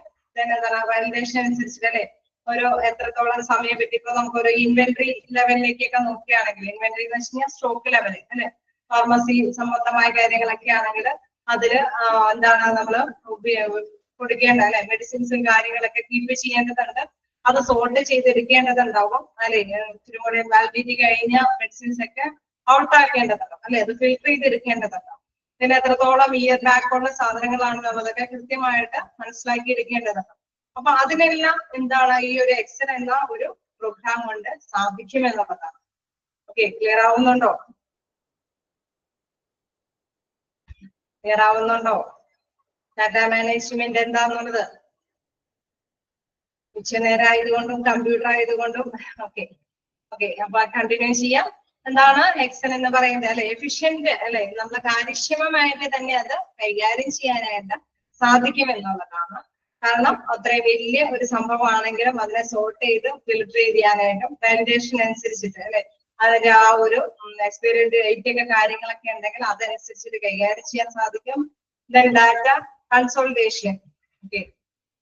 വാലിഡേഷൻ അനുസരിച്ചിട്ട് അല്ലെ ഒരു എത്രത്തോളം സമയം പറ്റി ഇപ്പൊ നമുക്കൊരു ഇൻവെന്ററി ലെവലിലേക്കൊക്കെ നോക്കുകയാണെങ്കിൽ, ഇൻവെന്ററി എന്ന് വെച്ച് കഴിഞ്ഞാൽ സ്റ്റോക്ക് ലെവൽ അല്ലെ, ഫാർമസി സംബന്ധമായ കാര്യങ്ങളൊക്കെ ആണെങ്കിൽ അതില് എന്താണ് നമ്മൾ കൊടുക്കേണ്ട അല്ലെ മെഡിസിൻസും കാര്യങ്ങളൊക്കെ കീപ്പ് ചെയ്യേണ്ടതുണ്ട്. അത് സോർട്ട് ചെയ്തെടുക്കേണ്ടതുണ്ടാവും അല്ലെ. ഇത്തിരി കൂടെ വാലിഡിറ്റി കഴിഞ്ഞ മെഡിസിൻസ് ഒക്കെ ഔട്ട് ആക്കേണ്ടതുണ്ടാവും അല്ലെ, അത് ഫിൽട്ടർ ചെയ്തെടുക്കേണ്ടതുണ്ടാവും. പിന്നെ എത്രത്തോളം ഇയർ ബാക്കുള്ള സാധനങ്ങളാണെന്നുള്ളതൊക്കെ കൃത്യമായിട്ട് മനസ്സിലാക്കി എടുക്കേണ്ടതുണ്ട്. അപ്പൊ അതിനെല്ലാം എന്താണ് ഈ ഒരു എക്സൽ എന്ന ഒരു പ്രോഗ്രാം കൊണ്ട് സാധിക്കുമെന്നുള്ളതാണ്. ഓക്കെ, ക്ലിയർ ആവുന്നുണ്ടോ? ക്ലിയർ ആവുന്നുണ്ടോ? ഡാറ്റ മാനേജ്മെന്റ് എന്താന്നുള്ളത് ഉച്ചനേരം ആയതുകൊണ്ടും കമ്പ്യൂട്ടർ ആയതുകൊണ്ടും ഓക്കെ. അപ്പൊ കണ്ടിന്യൂ ചെയ്യാം. എന്താണ് എക്സൽ എന്ന് പറയുന്നത് അല്ലെ? എഫിഷ്യന്റ് അല്ലെ, നമ്മൾ കാര്യക്ഷമമായിട്ട് തന്നെ അത് കൈകാര്യം ചെയ്യാനായിട്ട് സാധിക്കുമെന്നുള്ളതാണ്. കാരണം അത്രയും വലിയ ഒരു സംഭവമാണെങ്കിലും അതിനെ സോർട്ട് ചെയ്ത് ഫിൽട്ടർ ചെയ്യാനായിട്ടും വാലിഡേഷൻ അനുസരിച്ചിട്ട് അല്ലെ, അതിന്റെ ആ ഒരു എക്സ്പയറി ഡേറ്റ് ഒക്കെ കാര്യങ്ങളൊക്കെ ഉണ്ടെങ്കിൽ അതനുസരിച്ചിട്ട് കൈകാര്യം ചെയ്യാൻ സാധിക്കും. Then data consolidation. Okay.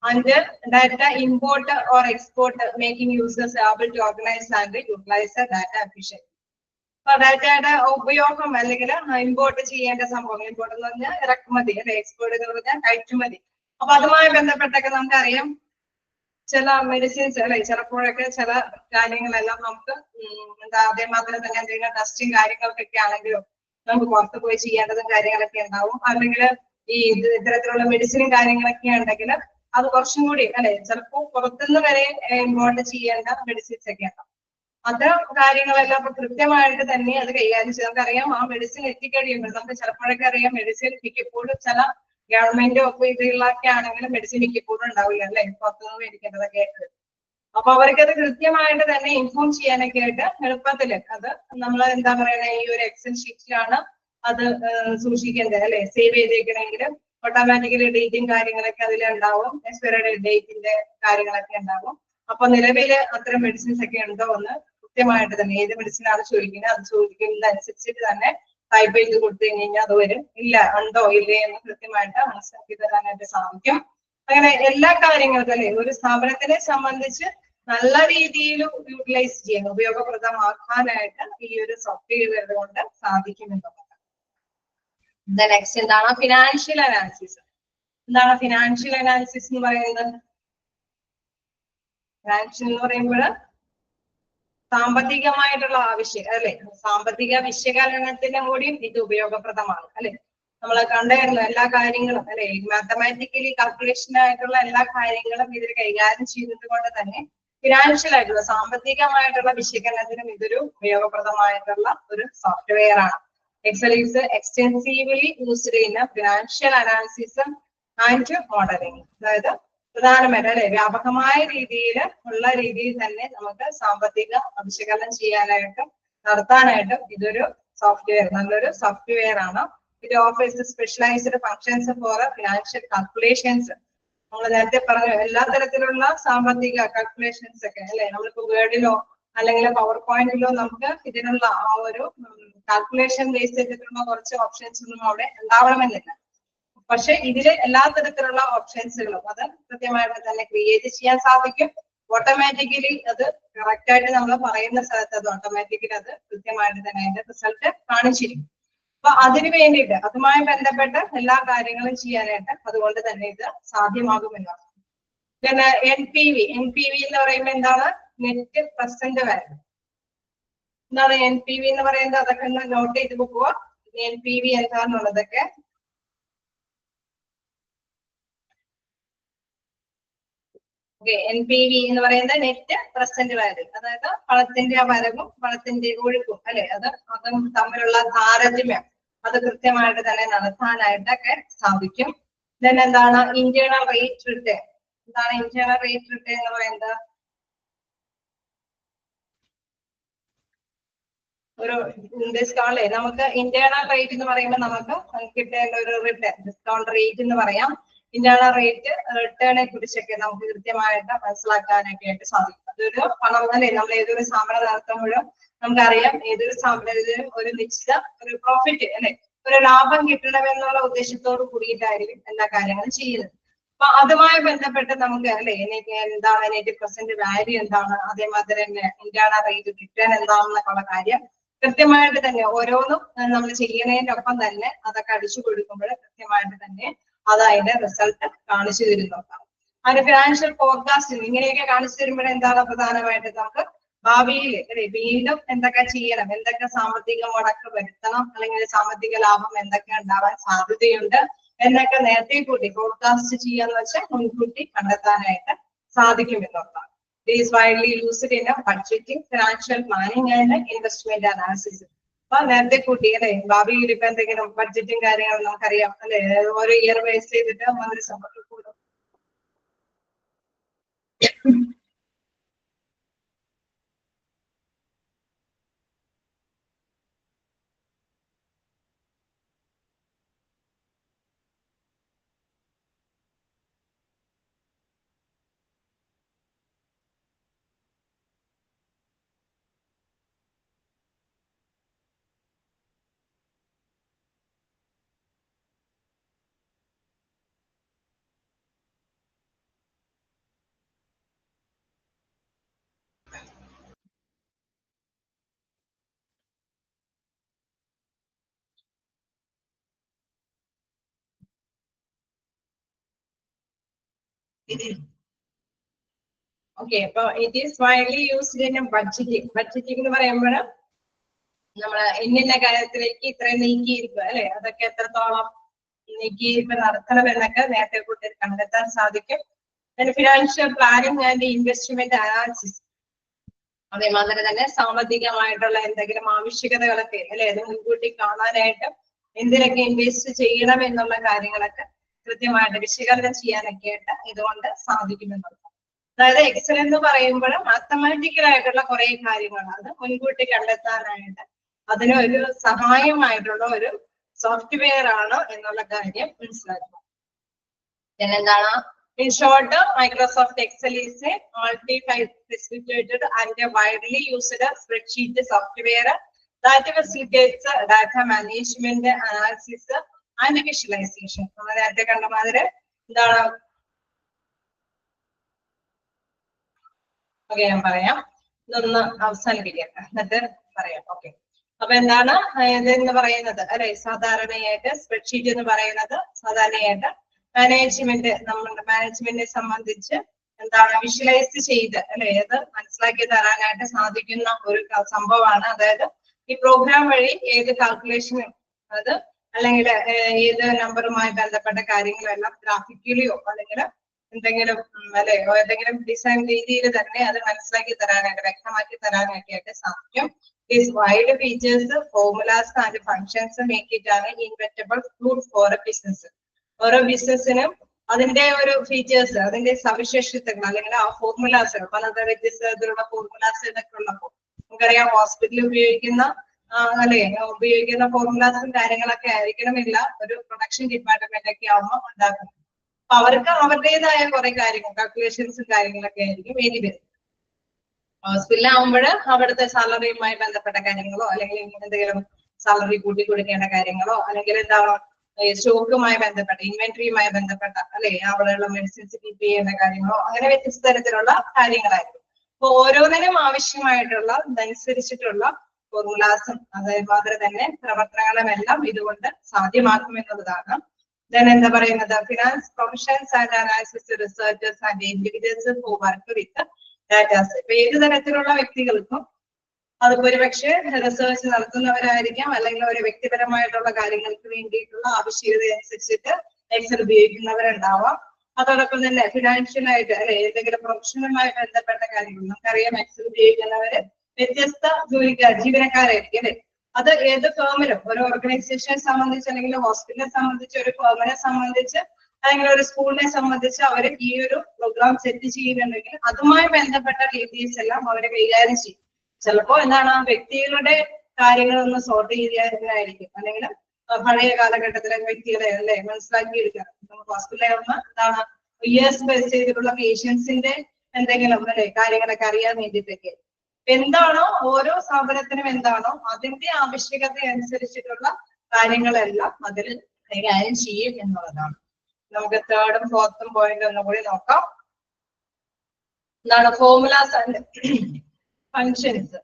And data import or export, making users able to organize and utilize the data efficiently. അപ്പൊ ഡാറ്റയുടെ ഉപയോഗം അല്ലെങ്കിൽ ഇമ്പോർട്ട് ചെയ്യേണ്ട സംഭവം, ഇമ്പോർട്ട് എന്ന് പറഞ്ഞാൽ ഇറക്കുമതി അല്ലെ, എക്സ്പോർട്ട് എന്ന് പറഞ്ഞാൽ കയറ്റുമതി. അപ്പൊ അതുമായി ബന്ധപ്പെട്ടൊക്കെ നമുക്കറിയാം ചില മെഡിസിൻസ് അല്ലെ, ചിലപ്പോഴൊക്കെ ചില കാര്യങ്ങളെല്ലാം നമുക്ക് അതേമാത്രം തന്നെ എന്തെങ്കിലും ടെസ്റ്റും കാര്യങ്ങൾക്കൊക്കെ ആണെങ്കിലും നമുക്ക് പുറത്ത് പോയി ചെയ്യേണ്ടതും കാര്യങ്ങളൊക്കെ ഉണ്ടാവും. അല്ലെങ്കിൽ ഈ ഇത്തരത്തിലുള്ള മെഡിസിനും കാര്യങ്ങളൊക്കെ ഉണ്ടെങ്കിൽ അത് കുറച്ചും കൂടി അല്ലെ, ചിലപ്പോൾ പുറത്തുനിന്ന് വരെ ഇമ്പോർട്ട് ചെയ്യേണ്ട മെഡിസിൻസ് ഒക്കെ ഉണ്ടാവും. അത്തരം കാര്യങ്ങളെല്ലാം ഇപ്പൊ കൃത്യമായിട്ട് തന്നെ അത് കൈകാര്യം ചെയ്ത് നമുക്കറിയാം. ആ മെഡിസിൻ എത്തിക്കഴിയുമ്പോൾ നമുക്ക് ചിലപ്പോഴൊക്കെ അറിയാം മെഡിസിൻ മിക്കപ്പോഴും ചില ഗവൺമെന്റ് ഒക്കെ ഇതിലൊക്കെ ആണെങ്കിലും മെഡിസിൻ മിക്കപ്പോഴും ഉണ്ടാവില്ല അല്ലെ, പുറത്തുനിന്ന് മേടിക്കേണ്ടതൊക്കെ ആയിട്ട്. അപ്പൊ അവർക്കത് കൃത്യമായിട്ട് തന്നെ ഇൻഫോം ചെയ്യാനൊക്കെ ആയിട്ട് എളുപ്പത്തില് അത് നമ്മൾ എന്താ പറയുക ഈ ഒരു എക്സൽ ഷീറ്റിലാണ് അത് സൂക്ഷിക്കേണ്ടത് അല്ലെ. സേവ് ചെയ്തേക്കണമെങ്കിൽ ഓട്ടോമാറ്റിക്കലി ഡേറ്റും കാര്യങ്ങളൊക്കെ അതിലുണ്ടാവും, എക്സ്പയറി ഡേറ്റിന്റെ കാര്യങ്ങളൊക്കെ ഉണ്ടാവും. അപ്പൊ നിലവില് അത്തരം മെഡിസിൻസ് ഒക്കെ ഉണ്ടോ എന്ന് കൃത്യമായിട്ട് തന്നെ ഏത് മെഡിസിനാണ് ചോദിക്കുന്നത് അത് ചോദിക്കുന്നതനുസരിച്ചിട്ട് തന്നെ ടൈപ്പ് ചെയ്ത് കൊടുത്തു കഴിഞ്ഞാൽ അത് വരും. ഇല്ല ഉണ്ടോ ഇല്ലേ എന്ന് കൃത്യമായിട്ട് മനസ്സിലാക്കി തരാനായിട്ട് സാധിക്കും. അങ്ങനെ എല്ലാ കാര്യങ്ങൾക്കും അല്ലെ ഒരു സ്ഥാപനത്തിനെ സംബന്ധിച്ച് നല്ല രീതിയിൽ യൂട്ടിലൈസ് ചെയ്യാൻ ഉപയോഗപ്രദമാക്കാനായിട്ട് ഈ ഒരു സോഫ്റ്റ്വെയർ കൊണ്ട് സാധിക്കുമെന്നുള്ളതാണ്. നെക്സ്റ്റ് എന്താണ്? Financial analysis. എന്താണ് ഫിനാൻഷ്യൽ അനാലിസിസ് എന്ന് പറയുന്നത്? ഫിനാൻഷ്യൽ എന്ന് പറയുമ്പോൾ സാമ്പത്തികമായിട്ടുള്ള ആവശ്യം അല്ലെ, സാമ്പത്തിക വിശകലനത്തിന് കൂടിയും ഇത് ഉപയോഗപ്രദമാണ് അല്ലെ. നമ്മൾ കണ്ടായിരുന്നു എല്ലാ കാര്യങ്ങളും അല്ലെ, മാത്തമാറ്റിക്കലി കാൽക്കുലേഷൻ ആയിട്ടുള്ള എല്ലാ കാര്യങ്ങളും ഇതിൽ കൈകാര്യം ചെയ്യുന്നത് കൊണ്ട് തന്നെ ഫിനാൻഷ്യൽ ആയിട്ടുള്ള സാമ്പത്തികമായിട്ടുള്ള വിശകലനത്തിനും ഇതൊരു ഉപയോഗപ്രദമായിട്ടുള്ള ഒരു സോഫ്റ്റ്വെയർ ആണ്. Excel is extensively used in financial analysis and modeling. അതായത് പ്രധാനമായിട്ട് അല്ലെ വ്യാപകമായ രീതിയിൽ ഉള്ള രീതിയിൽ തന്നെ നമുക്ക് സാമ്പത്തിക വിശകലനം ചെയ്യാനായിട്ടും നടത്താനായിട്ടും ഇതൊരു സോഫ്റ്റ്വെയർ നല്ലൊരു സോഫ്റ്റ്വെയർ ആണ്. ഇത് offers specialised functions four financial calculations. നമ്മൾ നേരത്തെ പറഞ്ഞു എല്ലാ തരത്തിലുള്ള സാമ്പത്തിക കാൽക്കുലേഷൻസ് ഒക്കെ അല്ലെ, നമ്മളിപ്പോ വേർഡിലോ അല്ലെങ്കിൽ പവർ പോയിന്റിലോ നമുക്ക് ഇതിനുള്ള ആ ഒരു കാൽക്കുലേഷൻ ബേസ് ചെയ്തിട്ടുള്ള കുറച്ച് ഓപ്ഷൻസ് ഒന്നും അവിടെ ഉണ്ടാവണമെന്നില്ല. പക്ഷെ ഇതില് എല്ലാ തരത്തിലുള്ള ഓപ്ഷൻസുകളും അത് കൃത്യമായിട്ട് തന്നെ ക്രിയേറ്റ് ചെയ്യാൻ സാധിക്കും. ഓട്ടോമാറ്റിക്കലി അത് കറക്റ്റ് ആയിട്ട് നമ്മൾ പറയുന്ന സ്ഥലത്ത് അത് ഓട്ടോമാറ്റിക്കലി അത് കൃത്യമായിട്ട് തന്നെ അതിന്റെ റിസൾട്ട് കാണിച്ചിരിക്കും. അപ്പൊ അതിനു വേണ്ടിയിട്ട് അതുമായി ബന്ധപ്പെട്ട എല്ലാ കാര്യങ്ങളും ചെയ്യാനായിട്ട് അതുകൊണ്ട് തന്നെ ഇത് സാധ്യമാകുമെന്നാണ്. പിന്നെ NPV എന്ന് പറയുമ്പോൾ എന്താണ്? Net present value. എന്താണ് NPV എന്ന് പറയുന്നത്? അതൊക്കെ ഒന്ന് നോട്ട് ചെയ്ത് പോവുക. NPV എന്താണെന്നുള്ളതൊക്കെ. NPV എന്ന് പറയുന്നത് നെറ്റ് പ്രസന്റ് വാല്യൂ, അതായത് പണത്തിന്റെ വരവും പണത്തിന്റെ ഒഴുക്കും അല്ലെ, അതും തമ്മിലുള്ള താരതമ്യം അത് കൃത്യമായിട്ട് തന്നെ നടത്താനായിട്ടൊക്കെ സാധിക്കും. ദെൻ എന്താണ് ഇന്റേണൽ റേറ്റ് റിട്ടേൺ? എന്താണ് ഇന്റേണൽ റേറ്റ് റിട്ടേൺ എന്ന് പറയുന്നത്? ഒരു ഡിസ്കൗണ്ട് നമുക്ക് ഇന്റേണൽ റേറ്റ് എന്ന് പറയുമ്പോൾ നമുക്ക് കിട്ടേണ്ട ഒരു റിട്ടേൺ ഡിസ്കൗണ്ട് റേറ്റ് എന്ന് പറയാം. ഇന്റേണൽ റേറ്റ് റിട്ടേണെ കുറിച്ചൊക്കെ നമുക്ക് കൃത്യമായിട്ട് മനസ്സിലാക്കാനൊക്കെ ആയിട്ട് സാധിക്കും. അതൊരു പണം അല്ലെ, നമ്മൾ ഏതൊരു സ്ഥാപനം നടത്തുമ്പോഴും നമുക്കറിയാം ഏതൊരു സ്ഥാപനത്തിലും ഒരു നിശ്ചിത ഒരു പ്രോഫിറ്റ് അല്ലെ, ഒരു ലാഭം കിട്ടണമെന്നുള്ള ഉദ്ദേശത്തോട് കൂടിയിട്ടായിരിക്കും എല്ലാ കാര്യങ്ങളും ചെയ്യുന്നത്. അപ്പൊ അതുമായി ബന്ധപ്പെട്ട് നമുക്ക് അല്ലെ എന്താണ് നെറ്റ് പ്രസന്റ് വാല്യൂ എന്താണ്, അതേമാതിരി തന്നെ ഇന്റേണൽ റേറ്റ് റിട്ടേൺ എന്താണെന്നൊക്കെയുള്ള കാര്യം കൃത്യമായിട്ട് തന്നെ ഓരോന്നും നമ്മൾ ചെയ്യുന്നതിനൊപ്പം തന്നെ അതൊക്കെ അടിച്ചു കൊടുക്കുമ്പോൾ കൃത്യമായിട്ട് തന്നെ അത് അതിന്റെ റിസൾട്ട് കാണിച്ചു തരുന്നതാണ്. അതിന്റെ ഫിനാൻഷ്യൽ ഫോർകാസ്റ്റിംഗ് ഇങ്ങനെയൊക്കെ കാണിച്ചു തരുമ്പോൾ എന്താണ് പ്രധാനമായിട്ട് നമുക്ക് ഭാവിയിൽ അല്ലെ വീണ്ടും എന്തൊക്കെ ചെയ്യണം, എന്തൊക്കെ സാമ്പത്തിക മുടക്ക് വരുത്തണം, അല്ലെങ്കിൽ സാമ്പത്തിക ലാഭം എന്തൊക്കെ ഉണ്ടാവാൻ സാധ്യതയുണ്ട് എന്നൊക്കെ നേരത്തെ കൂട്ടി ഫോർകാസ്റ്റ് ചെയ്യാന്ന് വെച്ചാൽ മുൻകൂട്ടി കണ്ടെത്താനായിട്ട് സാധിക്കും എന്നുള്ളതാണ്. It is widely used in budgeting, financial planning and investment analysis. അപ്പൊ നേരത്തെ കൂട്ടി അല്ലെ ഭാവിയിൽ ഇപ്പൊ എന്തെങ്കിലും ബഡ്ജറ്റും കാര്യങ്ങളും നമുക്കറിയാം അല്ലെ, ഓരോ ഇയർ ബേസ് ചെയ്തിട്ട് മന്ത്രി സഭ കൂടും. ഓക്കെ, അപ്പൊ it is widely used in budgeting. Budgeting എന്ന് പറയുമ്പോൾ നമ്മള് ഇന്ന കാര്യത്തിലേക്ക് ഇത്രയും നീക്കിയിരിക്കുക അല്ലെ, അതൊക്കെ എത്രത്തോളം നീക്കിയിരിപ്പ് നടത്തണം എന്നൊക്കെ നേരത്തെ കൂട്ടി കണ്ടെത്താൻ സാധിക്കും. Financial planning and investment analysis, അതേമാതിരി തന്നെ സാമ്പത്തികമായിട്ടുള്ള എന്തെങ്കിലും ആവശ്യകതകളൊക്കെ അല്ലെ അത് മുൻകൂട്ടി കാണാനായിട്ട് എന്തിനൊക്കെ ഇൻവെസ്റ്റ് ചെയ്യണം എന്നുള്ള കാര്യങ്ങളൊക്കെ കൃത്യമായിട്ട് വിശകലനം ചെയ്യാനൊക്കെ ആയിട്ട് ഇതുകൊണ്ട് സാധിക്കുമെന്നുള്ളത്. അതായത് എക്സൽ എന്ന് പറയുമ്പോൾ മാത്തമാറ്റിക്കൽ ആയിട്ടുള്ള കുറെ കാര്യങ്ങളാണ് മുൻകൂട്ടി കണ്ടെത്താനായിട്ട് അതിനൊരു സഹായമായിട്ടുള്ള ഒരു സോഫ്റ്റ്വെയർ ആണ് എന്നുള്ള കാര്യം മനസ്സിലാക്കുക. പിന്നെന്താണ് In short, Microsoft Excel is a multi-faceted and widely used spreadsheet software that facilitates data management, analysis and visualization. നേരത്തെ കണ്ട മാതിരി എന്താണ് ഓക്കെ ഞാൻ പറയാം, ഇതൊന്ന് അവസാനിപ്പിക്കാം എന്നിട്ട് പറയാം. ഓക്കെ, അപ്പൊ എന്താണ് ഇതെന്ന് പറയുന്നത് അല്ലെ, സാധാരണയായിട്ട് സ്പ്രെഡ്ഷീറ്റ് എന്ന് പറയുന്നത് സാധാരണയായിട്ട് നമ്മുടെ മാനേജ്മെന്റിനെ സംബന്ധിച്ച് എന്താണ് വിഷ്വലൈസ് ചെയ്ത് അല്ലെ അത് മനസ്സിലാക്കി തരാനായിട്ട് സാധിക്കുന്ന ഒരു സംഭവമാണ്. അതായത് ഈ പ്രോഗ്രാം വഴി ഏത് കാൽക്കുലേഷനും അത് അല്ലെങ്കിൽ ഏത് നമ്പറുമായി ബന്ധപ്പെട്ട കാര്യങ്ങളെല്ലാം ഗ്രാഫിക്കലിയോ അല്ലെങ്കിൽ എന്തെങ്കിലും അല്ലെ ഏതെങ്കിലും ഡിസൈൻ രീതിയിൽ തന്നെ അത് മനസ്സിലാക്കി തരാനായിട്ട് വ്യക്തമാക്കി തരാനായിട്ട് സാധിക്കും. These wide features, formulas and functions make it an inevitable tool for a business. ഓരോ ബിസിനസിനും അതിന്റെ ഒരു ഫീച്ചേഴ്സ്, അതിന്റെ സവിശേഷതകൾ അല്ലെങ്കിൽ ആ ഫോർമുലാസ്, പല വ്യത്യസ്ത തരത്തിലുള്ള ഫോർമുലാസ് ഇതൊക്കെ ഉള്ളപ്പോൾ നമുക്കറിയാം ഹോസ്പിറ്റലിൽ ഉപയോഗിക്കുന്ന ഉപയോഗിക്കുന്ന ഫോർമുലാസും കാര്യങ്ങളൊക്കെ ആയിരിക്കണമില്ല ഒരു പ്രൊഡക്ഷൻ ഡിപ്പാർട്ട്മെന്റ് ഒക്കെ ആവുമ്പോൾ ഉണ്ടാക്കുന്നത്. അപ്പൊ അവർക്ക് അവരുടേതായ കുറെ കാര്യങ്ങൾ കാൽക്കുലേഷൻസും കാര്യങ്ങളൊക്കെ ആയിരിക്കും വേണ്ടി വരുന്നത്. ഹോസ്പിറ്റലാവുമ്പോൾ അവിടുത്തെ സാലറിയുമായി ബന്ധപ്പെട്ട കാര്യങ്ങളോ അല്ലെങ്കിൽ എന്തെങ്കിലും സാലറി കൂട്ടി കൊടുക്കേണ്ട കാര്യങ്ങളോ അല്ലെങ്കിൽ എന്താണ് സ്റ്റോക്കുമായി ബന്ധപ്പെട്ട ഇൻവെന്ററിയുമായി ബന്ധപ്പെട്ട അല്ലെ അവിടെയുള്ള മെഡിസിൻസ് കീപ്പ് ചെയ്യേണ്ട കാര്യങ്ങളോ അങ്ങനെ വ്യത്യസ്ത തരത്തിലുള്ള കാര്യങ്ങളായിരിക്കും. അപ്പൊ ഓരോന്നിനും ആവശ്യമായിട്ടുള്ള ഇതനുസരിച്ചിട്ടുള്ള ഫോർമുലാസും അതേമാതിരി തന്നെ പ്രവർത്തനങ്ങളും എല്ലാം ഇതുകൊണ്ട് സാധ്യമാക്കും എന്നുള്ളതാണ്. Then എന്താ പറയുന്നത് finance professions and analysis researchers and individuals who work with datas. ഇപ്പൊ ഏത് തരത്തിലുള്ള വ്യക്തികൾക്കും അത് ഒരുപക്ഷെ റിസർച്ച് നടത്തുന്നവരായിരിക്കാം, അല്ലെങ്കിൽ ഒരു വ്യക്തിപരമായിട്ടുള്ള കാര്യങ്ങൾക്ക് വേണ്ടിയിട്ടുള്ള ആവശ്യകത അനുസരിച്ചിട്ട് എക്സൽ ഉപയോഗിക്കുന്നവരുണ്ടാവാം. അതോടൊപ്പം തന്നെ ഫിനാൻഷ്യൽ ആയിട്ട് അല്ലെ ഏതെങ്കിലും പ്രൊഫഷണലുമായി ബന്ധപ്പെട്ട കാര്യങ്ങൾ നമുക്കറിയാം എക്സൽ ഉപയോഗിക്കുന്നവര് വ്യത്യസ്ത ജീവനക്കാരായിരിക്കും അല്ലെ. അത് ഏത് ഫേമിലും ഒരു ഓർഗനൈസേഷനെ സംബന്ധിച്ച് അല്ലെങ്കിൽ ഹോസ്പിറ്റലിനെ സംബന്ധിച്ച് ഒരു ഫേമിനെ സംബന്ധിച്ച് അല്ലെങ്കിൽ ഒരു സ്കൂളിനെ സംബന്ധിച്ച് അവർ ഈ ഒരു പ്രോഗ്രാം സെറ്റ് ചെയ്യുന്നുണ്ടെങ്കിൽ അതുമായി ബന്ധപ്പെട്ട ഡീറ്റെയിൽസ് എല്ലാം അവരെ കൈകാര്യം ചെയ്യും. ചിലപ്പോ എന്താണ് വ്യക്തികളുടെ കാര്യങ്ങളൊന്ന് സോർട്ട് ചെയ്യാനായിരിക്കും, അല്ലെങ്കിൽ പഴയ കാലഘട്ടത്തിലെ വ്യക്തികളെ അല്ലെ മനസ്സിലാക്കിയെടുക്കുക. നമുക്ക് ഹോസ്പിറ്റലിൽ എന്താണ് ഇയേഴ്സ് ബേസ് ചെയ്തിട്ടുള്ള പേഷ്യൻസിന്റെ എന്തെങ്കിലും അല്ലെ കാര്യങ്ങളൊക്കെ അറിയാൻ വേണ്ടിയിട്ടൊക്കെ എന്താണോ ഓരോ സ്ഥാപനത്തിനും എന്താണോ അതിന്റെ ആവശ്യകത അനുസരിച്ചിട്ടുള്ള കാര്യങ്ങളെല്ലാം അതിൽ കൈകാര്യം ചെയ്യും എന്നുള്ളതാണ്. നമുക്ക് തേർഡും ഫോർത്തും പോയിന്റ് ഒന്നുകൂടി നോക്കാം. എന്താണ് formulas and functions.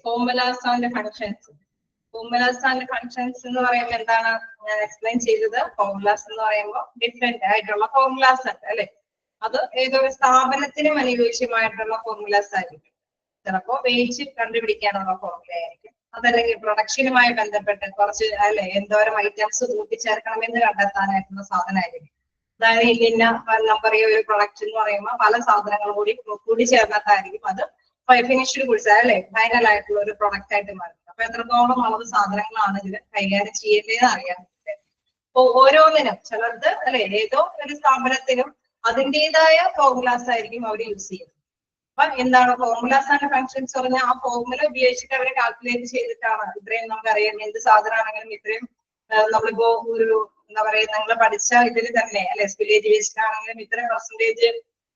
Formulas and functions. Formulas and functions എന്ന് പറയുമ്പോൾ എന്താണ് ഞാൻ എക്സ്പ്ലെയിൻ ചെയ്തത്. ഫോർമുലാസ് എന്ന് പറയുമ്പോൾ ഡിഫറെന്റ് ആയിട്ടുള്ള ഫോർമുലാസ് ഉണ്ട് അല്ലെ. അത് ഏതൊരു സ്ഥാപനത്തിനും അനുയോജ്യമായിട്ടുള്ള ഫോർമുലാസ് ആയിരിക്കും. ചിലപ്പോ വേജ് കണ്ടുപിടിക്കാനുള്ള ഫോർമുല ആയിരിക്കും, അതല്ലെങ്കിൽ പ്രൊഡക്ഷനുമായി ബന്ധപ്പെട്ട് കുറച്ച് അല്ലെ എന്തോരം ഐറ്റംസ് കൂട്ടിച്ചേർക്കണം എന്ന് കണ്ടെത്താനായിട്ടുള്ള സാധനമായിരിക്കും. അതായത് ഇന്ന നമ്പർ ഈ ഒരു പ്രൊഡക്റ്റ് എന്ന് പറയുമ്പോൾ പല സാധനങ്ങളും കൂടി ചേർന്നിട്ടായിരിക്കും അത് ഫിനിഷ്ഡ് ഗുഡ്സ് അല്ലെ ഫൈനൽ ആയിട്ടുള്ള ഒരു പ്രൊഡക്റ്റ് ആയിട്ട് മാറും. അപ്പൊ എത്രത്തോളം അളവ് സാധനങ്ങളാണ് ഇതിൽ കൈകാര്യം ചെയ്യേണ്ടതെന്ന് അറിയാൻ പറ്റും. അപ്പൊ ഓരോന്നിനും ചിലർക്ക് അല്ലെ ഏതോ ഒരു സ്ഥാപനത്തിനും അതിൻ്റെതായ ഫോർമുലാസ് ആയിരിക്കും അവർ യൂസ് ചെയ്യുന്നത്. അപ്പൊ എന്താണ് ഫോർമുലാസ് ആൻഡ് ഫങ്ഷൻസ് പറഞ്ഞാൽ ആ ഫോർമുല ഉപയോഗിച്ചിട്ട് അവരെ കാൽക്കുലേറ്റ് ചെയ്തിട്ടാണ് ഇത്രയും നമുക്കറിയാം എന്ത് സാധനമാണെങ്കിലും ഇത്രയും നമ്മളിപ്പോ ഒരു എന്താ പറയുക നിങ്ങൾ പഠിച്ച ഇതിൽ തന്നെ അല്ലെ സ്പില്ലേജ് വേസ്റ്റ് ആണെങ്കിലും ഇത്ര പെർസെന്റേജ്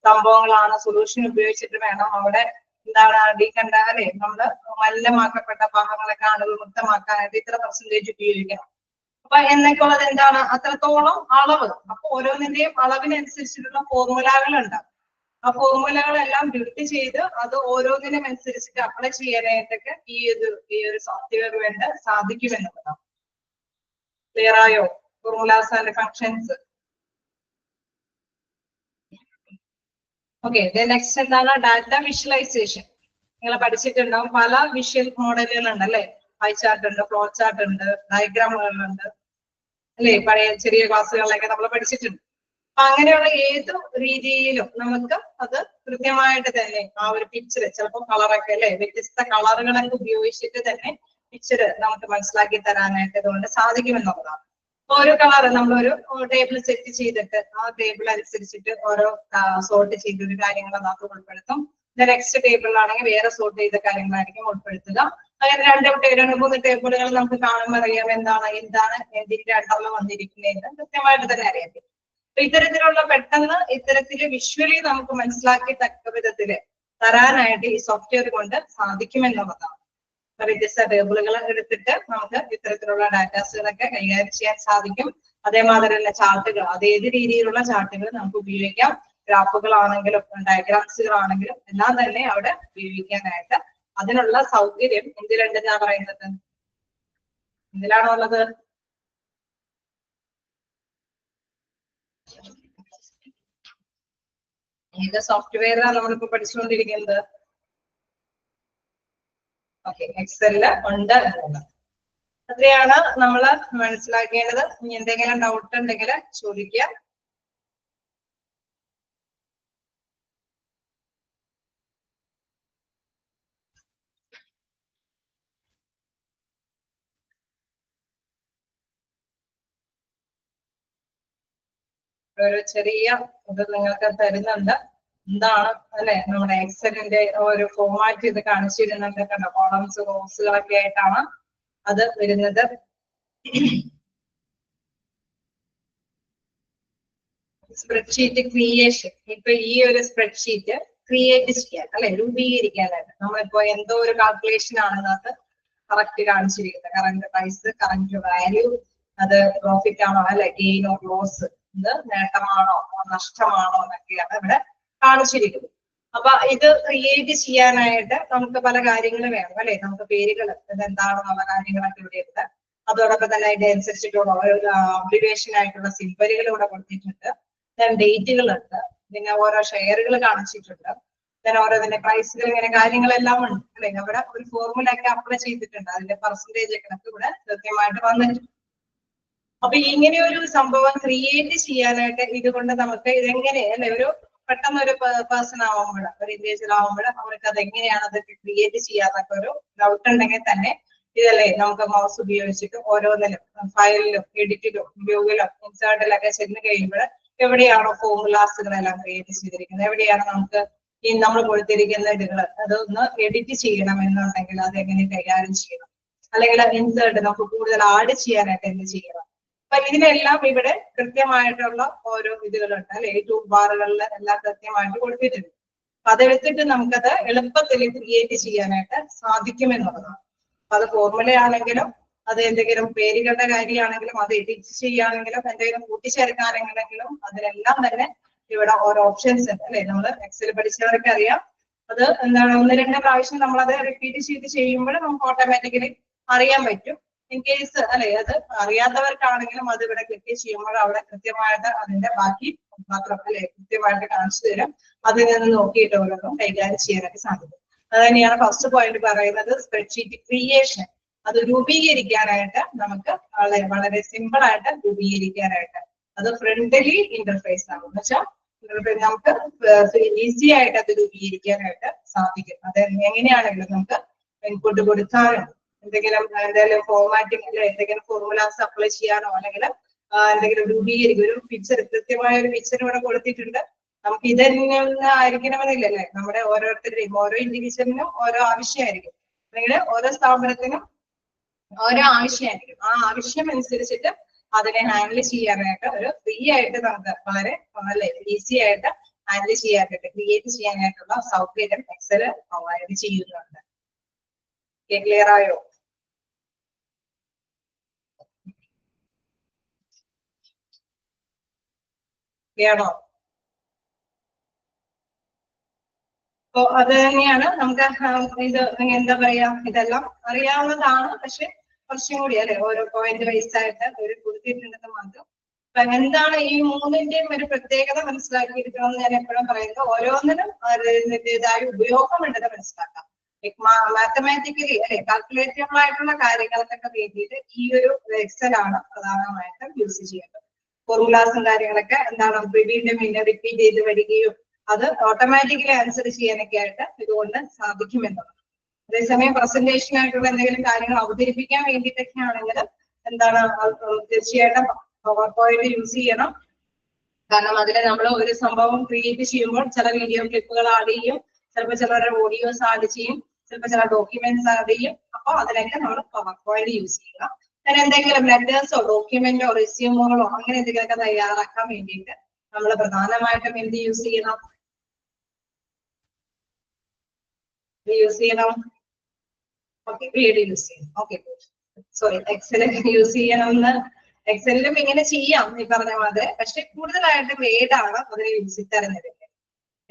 സംഭവങ്ങളാണ് സൊല്യൂഷൻ ഉപയോഗിച്ചിട്ട് വേണം അവിടെ എന്താണ് ഡീകണ്ട അല്ലെ നമ്മള് മലിനമാക്കപ്പെട്ട ഭാഗങ്ങളൊക്കെ അണുവിമുക്തമാക്കാനായിട്ട് ഇത്ര പെർസെന്റേജ് ഉപയോഗിക്കണം. അപ്പൊ എന്നൊക്കെ ഉള്ളത് എന്താണ് അത്രത്തോളം അളവ്. അപ്പൊ ഓരോന്നിന്റെയും അളവിനനുസരിച്ചിട്ടുള്ള ഫോർമുലകൾ ഉണ്ടാവും. ആ ഫോർമുലകളെല്ലാം ബിൽഡ് ചെയ്ത് അത് ഓരോന്നിനും അനുസരിച്ചിട്ട് അപ്ലൈ ചെയ്യാനായിട്ടൊക്കെ ഈ ഒരു സോഫ്റ്റ്വെയർ വേണ്ട സാധിക്കുമെന്നുള്ളതാണ്. ക്ലിയർ ആയോ formulas and functions? Okay, next എന്താണ് ഡാറ്റ വിഷ്വലൈസേഷൻ. നിങ്ങൾ പഠിച്ചിട്ടുണ്ടാവും പല വിഷ്വൽ മോഡലുകൾ ഉണ്ട് അല്ലെ. പൈ ചാർട്ട് ഉണ്ട്, ഫ്ലോ ചാർട്ട് ഉണ്ട്, ഡയഗ്രാമുകളുണ്ട് അല്ലെ. പഴയ ചെറിയ ക്ലാസ്സുകളിലൊക്കെ നമ്മൾ പഠിച്ചിട്ടുണ്ട്. അപ്പൊ അങ്ങനെയുള്ള ഏത് രീതിയിലും നമുക്ക് അത് കൃത്യമായിട്ട് തന്നെ ആ ഒരു പിക്ചർ ചിലപ്പോൾ കളറൊക്കെ അല്ലെ വ്യത്യസ്ത കളറുകളൊക്കെ ഉപയോഗിച്ചിട്ട് തന്നെ പിക്ചർ നമുക്ക് മനസ്സിലാക്കി തരാനായിട്ട് ഇതുകൊണ്ട് സാധിക്കുമെന്നുള്ളതാണ്. ഓരോ കളർ നമ്മളൊരു ടേബിൾ സെറ്റ് ചെയ്തിട്ട് ആ ടേബിൾ അനുസരിച്ചിട്ട് ഓരോ സോർട്ട് ചെയ്തൊരു കാര്യങ്ങൾ അതിനകത്ത് ഉൾപ്പെടുത്തും. നെക്സ്റ്റ് ടേബിളിലാണെങ്കിൽ വേറെ സോർട്ട് ചെയ്ത കാര്യങ്ങളായിരിക്കും ഉൾപ്പെടുത്തുക. അങ്ങനെ രണ്ട് മൂന്ന് ടേബിളുകൾ നമുക്ക് കാണുമ്പോൾ അറിയാം എന്താണ് എന്തിന്റെ രണ്ടെണ്ണം വന്നിരിക്കുന്നതെന്ന് കൃത്യമായിട്ട് തന്നെ അറിയാം. അപ്പൊ ഇത്തരത്തിലുള്ള പെട്ടെന്ന് ഇത്തരത്തില് വിഷ്വലി നമുക്ക് മനസ്സിലാക്കി തക്ക വിധത്തില് തരാനായിട്ട് ഈ സോഫ്റ്റ്വെയർ കൊണ്ട് സാധിക്കുമെന്നുള്ളതാണ്. വ്യത്യസ്ത ടേബിളുകൾ എടുത്തിട്ട് നമുക്ക് ഇത്തരത്തിലുള്ള ഡാറ്റാസുകളൊക്കെ കൈകാര്യം ചെയ്യാൻ സാധിക്കും. അതേമാതിരി തന്നെ ചാർട്ടുകൾ, അത് ഏത് രീതിയിലുള്ള ചാർട്ടുകൾ നമുക്ക് ഉപയോഗിക്കാം. ഗ്രാഫുകളാണെങ്കിലും ഡയഗ്രാംസുകളാണെങ്കിലും എല്ലാം തന്നെ അവിടെ ഉപയോഗിക്കാനായിട്ട് അതിനുള്ള സൗകര്യം എന്തിലുണ്ട് ഞാൻ പറയുന്നത് എന്തിലാണോ ഉള്ളത്? ഏത് സോഫ്റ്റ്വെയറാണ് നമ്മളിപ്പോ പഠിച്ചുകൊണ്ടിരിക്കുന്നത്? ഓക്കെ, എക്സലില് ഉണ്ട് എന്നുള്ളത്. അത്രയാണ് നമ്മൾ മനസ്സിലാക്കേണ്ടത്. ഇനി എന്തെങ്കിലും ഡൗട്ട് ഉണ്ടെങ്കിൽ ചോദിക്കുക. ഒരു ചെറിയ ഇത് നിങ്ങൾക്ക് തരുന്നുണ്ട്. എന്താണ് അല്ലെ നമ്മുടെ എക്സലിന്റെ ഒരു ഫോമാറ്റ് ഇത് കാണിച്ചിരുന്നുണ്ട്. കണ്ടോ, കോളംസ് റോസുകളൊക്കെ ആയിട്ടാണ് അത് വരുന്നത്. Spreadsheet creation. ഇപ്പൊ ഈ ഒരു സ്പ്രെഡ്ഷീറ്റ് ക്രിയേറ്റ് ചെയ്യാൻ അല്ലെ, രൂപീകരിക്കാനായിട്ട് നമ്മളിപ്പോ എന്തോ ഒരു കാൽക്കുലേഷൻ ആണ് അതിനകത്ത് കറക്റ്റ് കാണിച്ചിരിക്കുന്നത്. കറന്റ് പ്രൈസ്, കറന്റ് വാല്യൂ, അത് പ്രോഫിറ്റ് ആണോ അല്ലെ, ഗെയിൻ ഓർ ലോസ്, ഇത് നേട്ടമാണോ നഷ്ടമാണോ എന്നൊക്കെയാണ് ഇവിടെ കാണിച്ചിരിക്കുന്നത്. അപ്പൊ ഇത് ക്രിയേറ്റ് ചെയ്യാനായിട്ട് നമുക്ക് പല കാര്യങ്ങൾ വേണം അല്ലെ. നമുക്ക് പേരുകൾ ഇതെന്താണെന്നുള്ള കാര്യങ്ങളൊക്കെ ഇവിടെ ഉണ്ട്. അതോടൊപ്പം തന്നെ അതിന്റെ അനുസരിച്ചിട്ടുള്ള അബ്രിവേഷൻ ആയിട്ടുള്ള സിമ്പലുകൾ ഇവിടെ കൊടുത്തിട്ടുണ്ട്. ഡേറ്റുകളുണ്ട്, പിന്നെ ഓരോ ഷെയറുകൾ കാണിച്ചിട്ടുണ്ട്, പിന്നെ ഓരോതിന്റെ പ്രൈസുകൾ, ഇങ്ങനെ കാര്യങ്ങളെല്ലാം ഉണ്ട് അല്ലെ. അവിടെ ഒരു ഫോർമുല ഒക്കെ അപ്ലൈ ചെയ്തിട്ടുണ്ട്, അതിന്റെ പെർസെന്റേജ് ഒക്കെ ഇവിടെ കൃത്യമായിട്ട് വന്നിട്ടുണ്ട്. അപ്പൊ ഇങ്ങനെ ഒരു സംഭവം ക്രിയേറ്റ് ചെയ്യാനായിട്ട് ഇതുകൊണ്ട് നമുക്ക് ഇതെങ്ങനെ അല്ലെ, ഒരു പെട്ടെന്ന് ഒരു പേഴ്സൺ ആവുമ്പോൾ, ഒരു ഇൻഡിവിജ്വൽ ആവുമ്പോൾ അവർക്ക് അത് എങ്ങനെയാണ് അതൊക്കെ ക്രിയേറ്റ് ചെയ്യാന്നൊക്കെ ഒരു ഡൗട്ട് ഉണ്ടെങ്കിൽ തന്നെ ഇതല്ലേ നമുക്ക് മൗസ് ഉപയോഗിച്ചിട്ട് ഓരോന്നിലും ഫയലിലും എഡിറ്റിലും വ്യൂവിലും ഇൻസേർട്ടിലൊക്കെ ചെന്ന് കഴിയുമ്പോൾ എവിടെയാണോ ഫോർമുലാസുകളെല്ലാം ക്രിയേറ്റ് ചെയ്തിരിക്കുന്നത്, എവിടെയാണ് നമുക്ക് ഈ നമ്മൾ കൊടുത്തിരിക്കുന്ന ഇതുകൾ അതൊന്ന് എഡിറ്റ് ചെയ്യണം എന്നുണ്ടെങ്കിൽ അത് എങ്ങനെ കൈകാര്യം ചെയ്യണം, അല്ലെങ്കിൽ ഇൻസേർട്ട് നമുക്ക് കൂടുതൽ ആഡ് ചെയ്യാനായിട്ട് എന്ത് ചെയ്യണം. അപ്പൊ ഇതിനെല്ലാം ഇവിടെ കൃത്യമായിട്ടുള്ള ഓരോ ഇതുകളുണ്ട് അല്ലെ, ഈ ടൂൾ ബാറുകളിൽ എല്ലാം കൃത്യമായിട്ട് കൊടുത്തിട്ടുണ്ട്. അപ്പൊ അതെടുത്തിട്ട് നമുക്കത് എളുപ്പത്തിൽ ക്രിയേറ്റ് ചെയ്യാനായിട്ട് സാധിക്കുമെന്നുള്ളതാണ്. അപ്പൊ അത് ഫോർമുല ആണെങ്കിലും അത് എന്തെങ്കിലും പേരുകളുടെ കാര്യമാണെങ്കിലും അത് എഡിറ്റ് ചെയ്യുകയാണെങ്കിലും എന്തെങ്കിലും കൂട്ടിച്ചേർക്കാനെങ്കിലും അതിനെല്ലാം തന്നെ ഇവിടെ ഓരോ ഓപ്ഷൻസ് ഉണ്ട് അല്ലെ. നമ്മൾ എക്സൽ പഠിച്ചവർക്ക് അറിയാം, അത് എന്താണ് 1-2 പ്രാവശ്യം നമ്മൾ അത് റിപ്പീറ്റ് ചെയ്ത് ചെയ്യുമ്പോൾ നമുക്ക് ഓട്ടോമാറ്റിക്കലി അറിയാൻ പറ്റും. ഇൻ കേസ് അല്ലെ അത് അറിയാത്തവർക്കാണെങ്കിലും അത് ഇവിടെ ക്ലിക്ക് ചെയ്യുമ്പോൾ അവിടെ കൃത്യമായിട്ട് അതിന്റെ ബാക്കി മാത്രം അല്ലെ കൃത്യമായിട്ട് കാണിച്ചു തരും. അതിൽ നിന്ന് നോക്കിയിട്ട് ഓരോന്നും കൈകാര്യം ചെയ്യാനായിട്ട് സാധിക്കും. അത് തന്നെയാണ് ഫസ്റ്റ് പോയിന്റ് പറയുന്നത്, സ്പ്രെഡ്ഷീറ്റ് ക്രിയേഷൻ. അത് രൂപീകരിക്കാനായിട്ട് നമുക്ക് വളരെ സിമ്പിൾ ആയിട്ട് രൂപീകരിക്കാനായിട്ട് അത് ഫ്രണ്ട്ലി ഇന്റർഫേസ് ആണ്. എന്ന് വെച്ചാൽ നമുക്ക് ഈസി ആയിട്ട് അത് രൂപീകരിക്കാനായിട്ട് സാധിക്കും. അത് എങ്ങനെയാണെങ്കിലും നമുക്ക് ഇൻപുട്ട് കൊടുക്കാനും എന്തെങ്കിലും ഫോർമാറ്റിംഗ് അല്ലെ എന്തെങ്കിലും ഫോർമുലാസ് അപ്ലൈ ചെയ്യാനോ അല്ലെങ്കിൽ എന്തെങ്കിലും രൂപീകരിക്കും. ഒരു പിക്ചർ, കൃത്യമായ ഒരു പിക്ചർ ഇവിടെ കൊടുത്തിട്ടുണ്ട്. നമുക്ക് ഇതന്നെ ആയിരിക്കണമെന്നില്ലല്ലേ, നമ്മുടെ ഓരോരുത്തരുടെയും ഓരോ ഇൻഡിവിജ്വലിനും ഓരോ ആവശ്യമായിരിക്കും, അല്ലെങ്കിൽ ഓരോ സ്ഥാപനത്തിനും ഓരോ ആവശ്യമായിരിക്കും. ആ ആവശ്യം അനുസരിച്ചിട്ട് അതിനെ ഹാൻഡിൽ ചെയ്യാനായിട്ട് ഒരു ഫ്രീ ആയിട്ട് നമുക്ക് വളരെ വളരെ ഈസി ആയിട്ട് ഹാൻഡിൽ ചെയ്യാനായിട്ട് ക്രിയേറ്റ് ചെയ്യാനായിട്ടുള്ള സൗകര്യം എക്സൽ പ്രൊവൈഡ് ചെയ്യുന്നുണ്ട്. ക്ലിയർ ആയോ? ക്ലിയറാണോ? അപ്പൊ അത് തന്നെയാണ് നമുക്ക് ഇത് എന്താ പറയാ, ഇതെല്ലാം അറിയാവുന്നതാണ്. പക്ഷെ കുറച്ചും കൂടി അല്ലെ ഓരോ പോയിന്റ് വൈസ് ആയിട്ട് ഒരു കൊടുത്തിട്ടുണ്ടെന്ന് മാത്രം. അപ്പൊ എന്താണ് ഈ മൂന്നിന്റെയും ഒരു പ്രത്യേകത മനസ്സിലാക്കിയിരിക്കണമെന്ന് ഞാൻ എപ്പോഴും പറയുന്നത്, ഓരോന്നിനും അതിൻ്റെതായ ഉപയോഗമുണ്ടെന്ന് മനസ്സിലാക്കാം. മാത്തമാറ്റിക്കലി അല്ലെ കാൽക്കുലേറ്റബിൾ ആയിട്ടുള്ള കാര്യങ്ങൾക്കൊക്കെ വേണ്ടിയിട്ട് ഈ ഒരു എക്സൽ ആണ് പ്രധാനമായിട്ടും യൂസ് ചെയ്യേണ്ടത്. ഫോർമുലാസും കാര്യങ്ങളൊക്കെ എന്താണ് വീണ്ടും വീണ്ടും റിപ്പീറ്റ് ചെയ്ത് വരികയും അത് ഓട്ടോമാറ്റിക്കലി ആൻസർ ചെയ്യാനൊക്കെ ആയിട്ട് ഇതുകൊണ്ട് സാധിക്കുമെന്നുള്ളത്. അതേസമയം പ്രസന്റേഷൻ ആയിട്ടുള്ള എന്തെങ്കിലും കാര്യങ്ങൾ അവതരിപ്പിക്കാൻ വേണ്ടിയിട്ടൊക്കെ ആണെങ്കിൽ എന്താണ് തീർച്ചയായിട്ടും പവർ പോയിന്റ് യൂസ് ചെയ്യണം. കാരണം അതിൽ നമ്മൾ ഒരു സംഭവം ക്രിയേറ്റ് ചെയ്യുമ്പോൾ ചില വീഡിയോ ക്ലിപ്പുകൾ ആഡ് ചെയ്യും, ചിലപ്പോൾ ചിലരുടെ ഓഡിയോസ് ആഡ് ചെയ്യും, ചിലപ്പോൾ ചില ഡോക്യുമെന്റ്സ് ആഡ് ചെയ്യും. അപ്പൊ അതിനൊക്കെ നമ്മൾ പവർ പോയിന്റ് യൂസ് ചെയ്യുക. അങ്ങനെ എന്തെങ്കിലും ലെറ്റേഴ്സോ ഡോക്യുമെന്റോ റെസ്യൂമുകളോ അങ്ങനെ എന്തെങ്കിലുമൊക്കെ തയ്യാറാക്കാൻ വേണ്ടിയിട്ട് നമ്മൾ പ്രധാനമായിട്ടും എന്ത് യൂസ് ചെയ്യണം? ഓക്കെ, വീഡിയോ യൂസ് ചെയ്യണം. ഓക്കെ, സോറി, എക്സൽ യൂസ് ചെയ്യണമെന്ന്. എക്സലിലും ഇങ്ങനെ ചെയ്യാം ഈ പറഞ്ഞ മാതിരി, പക്ഷെ കൂടുതലായിട്ട് വേഡാണ് അതിന് യൂസ് തരുന്നത്.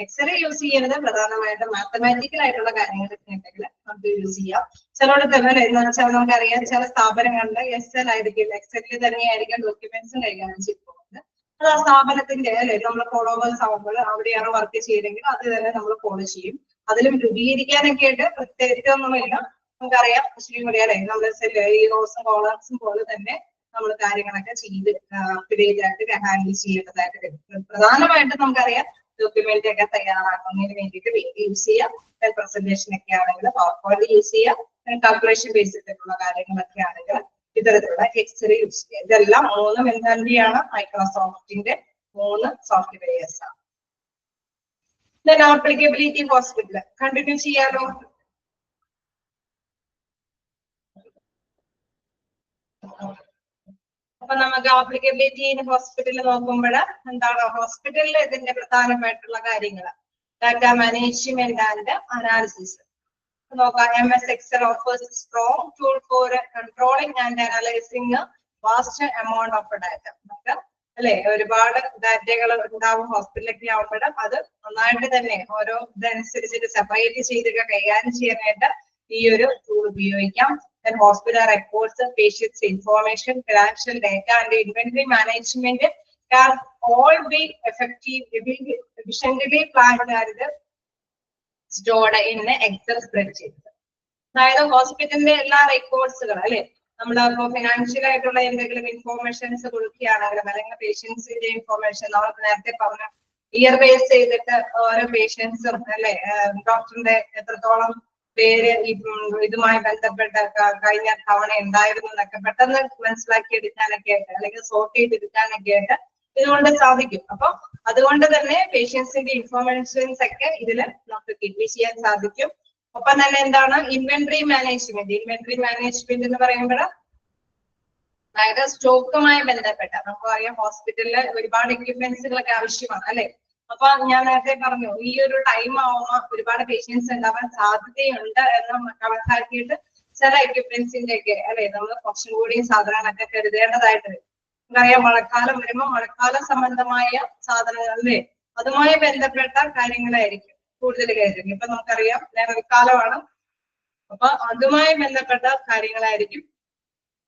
എക്സൽ യൂസ് ചെയ്യുന്നത് പ്രധാനമായിട്ടും മാത്തമാറ്റിക്കൽ ആയിട്ടുള്ള കാര്യങ്ങളൊക്കെ ഉണ്ടെങ്കിൽ നമുക്ക് യൂസ് ചെയ്യാം. ചിലവിടെ തന്നെ എന്ന് വെച്ചാൽ നമുക്കറിയാം ചില സ്ഥാപനങ്ങളിൽ എക്സൽ ആയിരിക്കും, എക്സലിൽ തന്നെയായിരിക്കും ഡോക്യുമെന്റ്സും കൈകാര്യം ചെയ്തിട്ടുള്ളത്. അത് ആ സ്ഥാപനത്തിന്റെ അല്ലെ നമ്മൾ ഫോളോവേഴ്സ് ആവുമ്പോൾ അവിടെയാണ് വർക്ക് ചെയ്തെങ്കിൽ അത് തന്നെ നമ്മൾ ഫോളോ ചെയ്യും. അതിലും രൂപീകരിക്കാനൊക്കെ ആയിട്ട് പ്രത്യേകിച്ചൊന്നുമില്ല. നമുക്കറിയാം മുസ്ലിം അല്ലെ നമ്മൾ ഈ റോസും കോളേഴ്സും പോലെ തന്നെ നമ്മൾ കാര്യങ്ങളൊക്കെ ചെയ്ത് അപ്ഡേറ്റ് ആയിട്ട് ഹാൻഡിൽ ചെയ്യേണ്ടതായിട്ട് വരും. പ്രധാനമായിട്ടും നമുക്കറിയാം ഡോക്യുമെന്റ് ഒക്കെ തയ്യാറാക്കുന്നതിന് വേണ്ടിയിട്ട് യൂസ് ചെയ്യാം. പ്രസന്റേഷൻ ഒക്കെ ആണെങ്കിൽ പവർ പോയിന്റ് യൂസ് ചെയ്യാം. കാൽക്കുലേഷൻ ബേസിലുള്ള കാര്യങ്ങളൊക്കെ ആണെങ്കിൽ ഇത്തരത്തിലുള്ള എക്സൽ യൂസ് ചെയ്യാം. ഇതെല്ലാം മൂന്നും എന്തിന്റെയാണ്? മൈക്രോസോഫ്റ്റിന്റെ 3 സോഫ്റ്റ്വെയർസ് ആണ്. Then applicability hospital കണ്ടിന്യൂ ചെയ്യാലോ. അപ്പൊ നമുക്ക് ആപ്ലിക്കബിലിറ്റി ഇൻ ഹോസ്പിറ്റലിൽ നോക്കുമ്പോൾ എന്താണ് ഹോസ്പിറ്റലിൽ ഇതിന്റെ പ്രധാനമായിട്ടുള്ള കാര്യങ്ങൾ ഡാറ്റ മാനേജ്മെന്റ് ആൻഡ് അനാലിസിസ് നോക്കാം. MS Excel offers a strong tool for controlling and analyzing a vast amount of data. അല്ലെ, ഒരുപാട് ഡാറ്റകൾ ഉണ്ടാവും ഹോസ്പിറ്റലിലേക്ക് ആവുമ്പോൾ അത് നന്നായിട്ട് തന്നെ ഓരോ ഇതനുസരിച്ചിട്ട് സെപ്പറേറ്റ് ചെയ്തൊക്കെ കൈകാര്യം ചെയ്യാനായിട്ട് ഈ ഒരു ടൂൾ ഉപയോഗിക്കാം. Then hospital records, patients information, financial data and inventory management can all be efficiently planned and stored in Excel spreadsheet. അതായത് ഹോസ്പിറ്റലിന്റെ എല്ലാ റെക്കോർഡ്സുകൾ അല്ലെ, നമ്മളിപ്പോ ഫിനാൻഷ്യൽ ആയിട്ടുള്ള എന്തെങ്കിലും ഇൻഫോർമേഷൻസ് കൊടുക്കുകയാണെങ്കിലും അല്ലെങ്കിൽ പേഷ്യൻസിന്റെ ഇൻഫോർമേഷൻ നമ്മൾ നേരത്തെ പറഞ്ഞ ഇയർ ബേസ് ചെയ്തിട്ട് ഓരോ പേഷ്യൻസും അല്ലെ ഡോക്ടറിന്റെ എത്രത്തോളം പേര് ഇതുമായി ബന്ധപ്പെട്ട കഴിഞ്ഞ തവണ ഉണ്ടായിരുന്നു എന്നൊക്കെ പെട്ടെന്ന് മനസ്സിലാക്കി എടുക്കാനൊക്കെ ആയിട്ട് അല്ലെങ്കിൽ സോർട്ട് ചെയ്തെടുക്കാനൊക്കെ ആയിട്ട് ഇതുകൊണ്ട് സാധിക്കും. അപ്പൊ അതുകൊണ്ട് തന്നെ പേഷ്യൻസിന്റെ ഇൻഫോർമേഷൻസ് ഒക്കെ ഇതില് നമുക്ക് കിഡ്നി ചെയ്യാൻ സാധിക്കും. ഒപ്പം തന്നെ എന്താണ് ഇൻവെന്ററി മാനേജ്മെന്റ്. ഇൻവെന്ററി മാനേജ്മെന്റ് എന്ന് പറയുമ്പോൾ അതായത് സ്റ്റോക്കുമായി ബന്ധപ്പെട്ട നമുക്ക് അറിയാം ഹോസ്പിറ്റലിൽ ഒരുപാട് എക്യുപ്മെന്റ്സുകളൊക്കെ ആവശ്യമാണ് അല്ലെ. അപ്പൊ ഞാൻ നേരത്തെ പറഞ്ഞു ഈ ഒരു ടൈം ആവുമ്പോൾ ഒരുപാട് പേഷ്യൻസ് ഉണ്ടാവാൻ സാധ്യതയുണ്ട് എന്ന് കണക്കാക്കിയിട്ട് ചില എക്യുപ്മെന്റ്സിന്റെ ഒക്കെ അല്ലെ നമ്മൾ കുറച്ചും കൂടി സാധനങ്ങളൊക്കെ കരുതേണ്ടതായിട്ട് വരും. നമുക്കറിയാം മഴക്കാലം വരുമ്പോൾ മഴക്കാല സംബന്ധമായ സാധനങ്ങൾ അല്ലേ അതുമായി ബന്ധപ്പെട്ട കാര്യങ്ങളായിരിക്കും കൂടുതൽ കരുതുന്നത്. ഇപ്പൊ നമുക്കറിയാം വേനൽക്കാലമാണ്, അപ്പൊ അതുമായി ബന്ധപ്പെട്ട കാര്യങ്ങളായിരിക്കും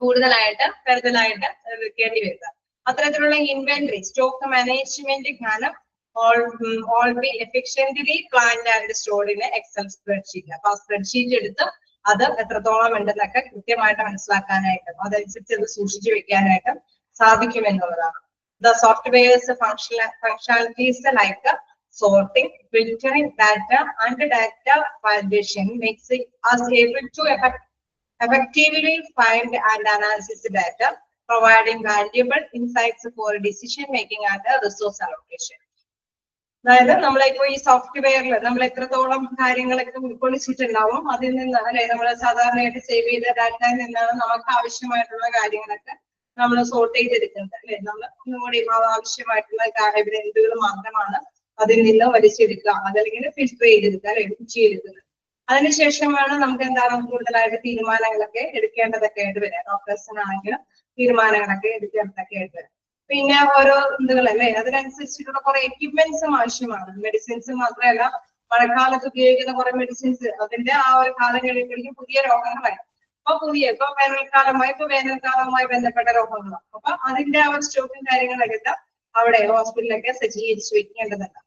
കൂടുതലായിട്ട് കരുതലായിട്ട് വെക്കേണ്ടി വരുക. അത്തരത്തിലുള്ള ഇൻവെന്ററി സ്റ്റോക്ക് മാനേജ്മെന്റ് ജ്ഞാനം all be efficiently planned and stored in Excel spreadsheet. അപ്പൊ ആ സ്പ്രെഡ്ഷീറ്റ് എടുത്ത് അത് എത്രത്തോളം ഉണ്ടെന്നൊക്കെ കൃത്യമായിട്ട് മനസ്സിലാക്കാനായിട്ടും അതനുസരിച്ച് അത് സൂക്ഷിച്ചു വെക്കാനായിട്ടും സാധിക്കും എന്നുള്ളതാണ്. The software's functionalities like sorting, filtering data and data validation makes us able to effectively find and analyze data, providing valuable insights for decision making and resource allocation. അതായത് നമ്മളിപ്പോ ഈ സോഫ്റ്റ്വെയറിൽ നമ്മൾ എത്രത്തോളം കാര്യങ്ങളൊക്കെ ഉൾക്കൊള്ളിച്ചിട്ടുണ്ടാവും അതിൽ നിന്ന് അല്ലെ നമ്മൾ സാധാരണയായിട്ട് സേവ് ചെയ്ത ഡാറ്റയിൽ നിന്നാണ് നമുക്ക് ആവശ്യമായിട്ടുള്ള കാര്യങ്ങളൊക്കെ നമ്മൾ സോർട്ട് ചെയ്തെടുക്കുന്നത് അല്ലെ. നമ്മൾ ഒന്നുകൂടി ആവശ്യമായിട്ടുള്ള എവിഡൻസുകൾ മാത്രമാണ് അതിൽ നിന്ന് വലിച്ചെടുക്കുക അതല്ലെങ്കിൽ ഫിൽറ്റർ ചെയ്തെടുക്കുക അല്ലെ ചെയ്തെടുക്കുന്നത്. അതിനുശേഷമാണ് നമുക്ക് എന്താണ് കൂടുതലായിട്ട് തീരുമാനങ്ങളൊക്കെ എടുക്കേണ്ടതൊക്കെ ആയിട്ട് വരിക. ഡോക്ടേഴ്സിനാണെങ്കിലും തീരുമാനങ്ങളൊക്കെ എടുക്കേണ്ടതൊക്കെ ആയിട്ട് വരും. പിന്നെ ഓരോ ഇതുകളല്ലേ അതിനനുസരിച്ചിട്ടുള്ള കുറെ എക്യുപ്മെന്റ്സും ആവശ്യമാണ്. മെഡിസിൻസ് മാത്രമല്ല മഴക്കാലത്ത് ഉപയോഗിക്കുന്ന കുറെ മെഡിസിൻസ് അതിന്റെ ആ ഒരു കാലങ്ങളിലേക്കും പുതിയ രോഗങ്ങളായി ഇപ്പൊ വേനൽക്കാലവുമായി ബന്ധപ്പെട്ട രോഗങ്ങളാണ്. അപ്പൊ അതിന്റെ ആ ഒരു സ്റ്റോക്കും കാര്യങ്ങളൊക്കെ അവിടെ ഹോസ്പിറ്റലൊക്കെ സജ്ജീകരിച്ച് വെക്കേണ്ടതുണ്ട്.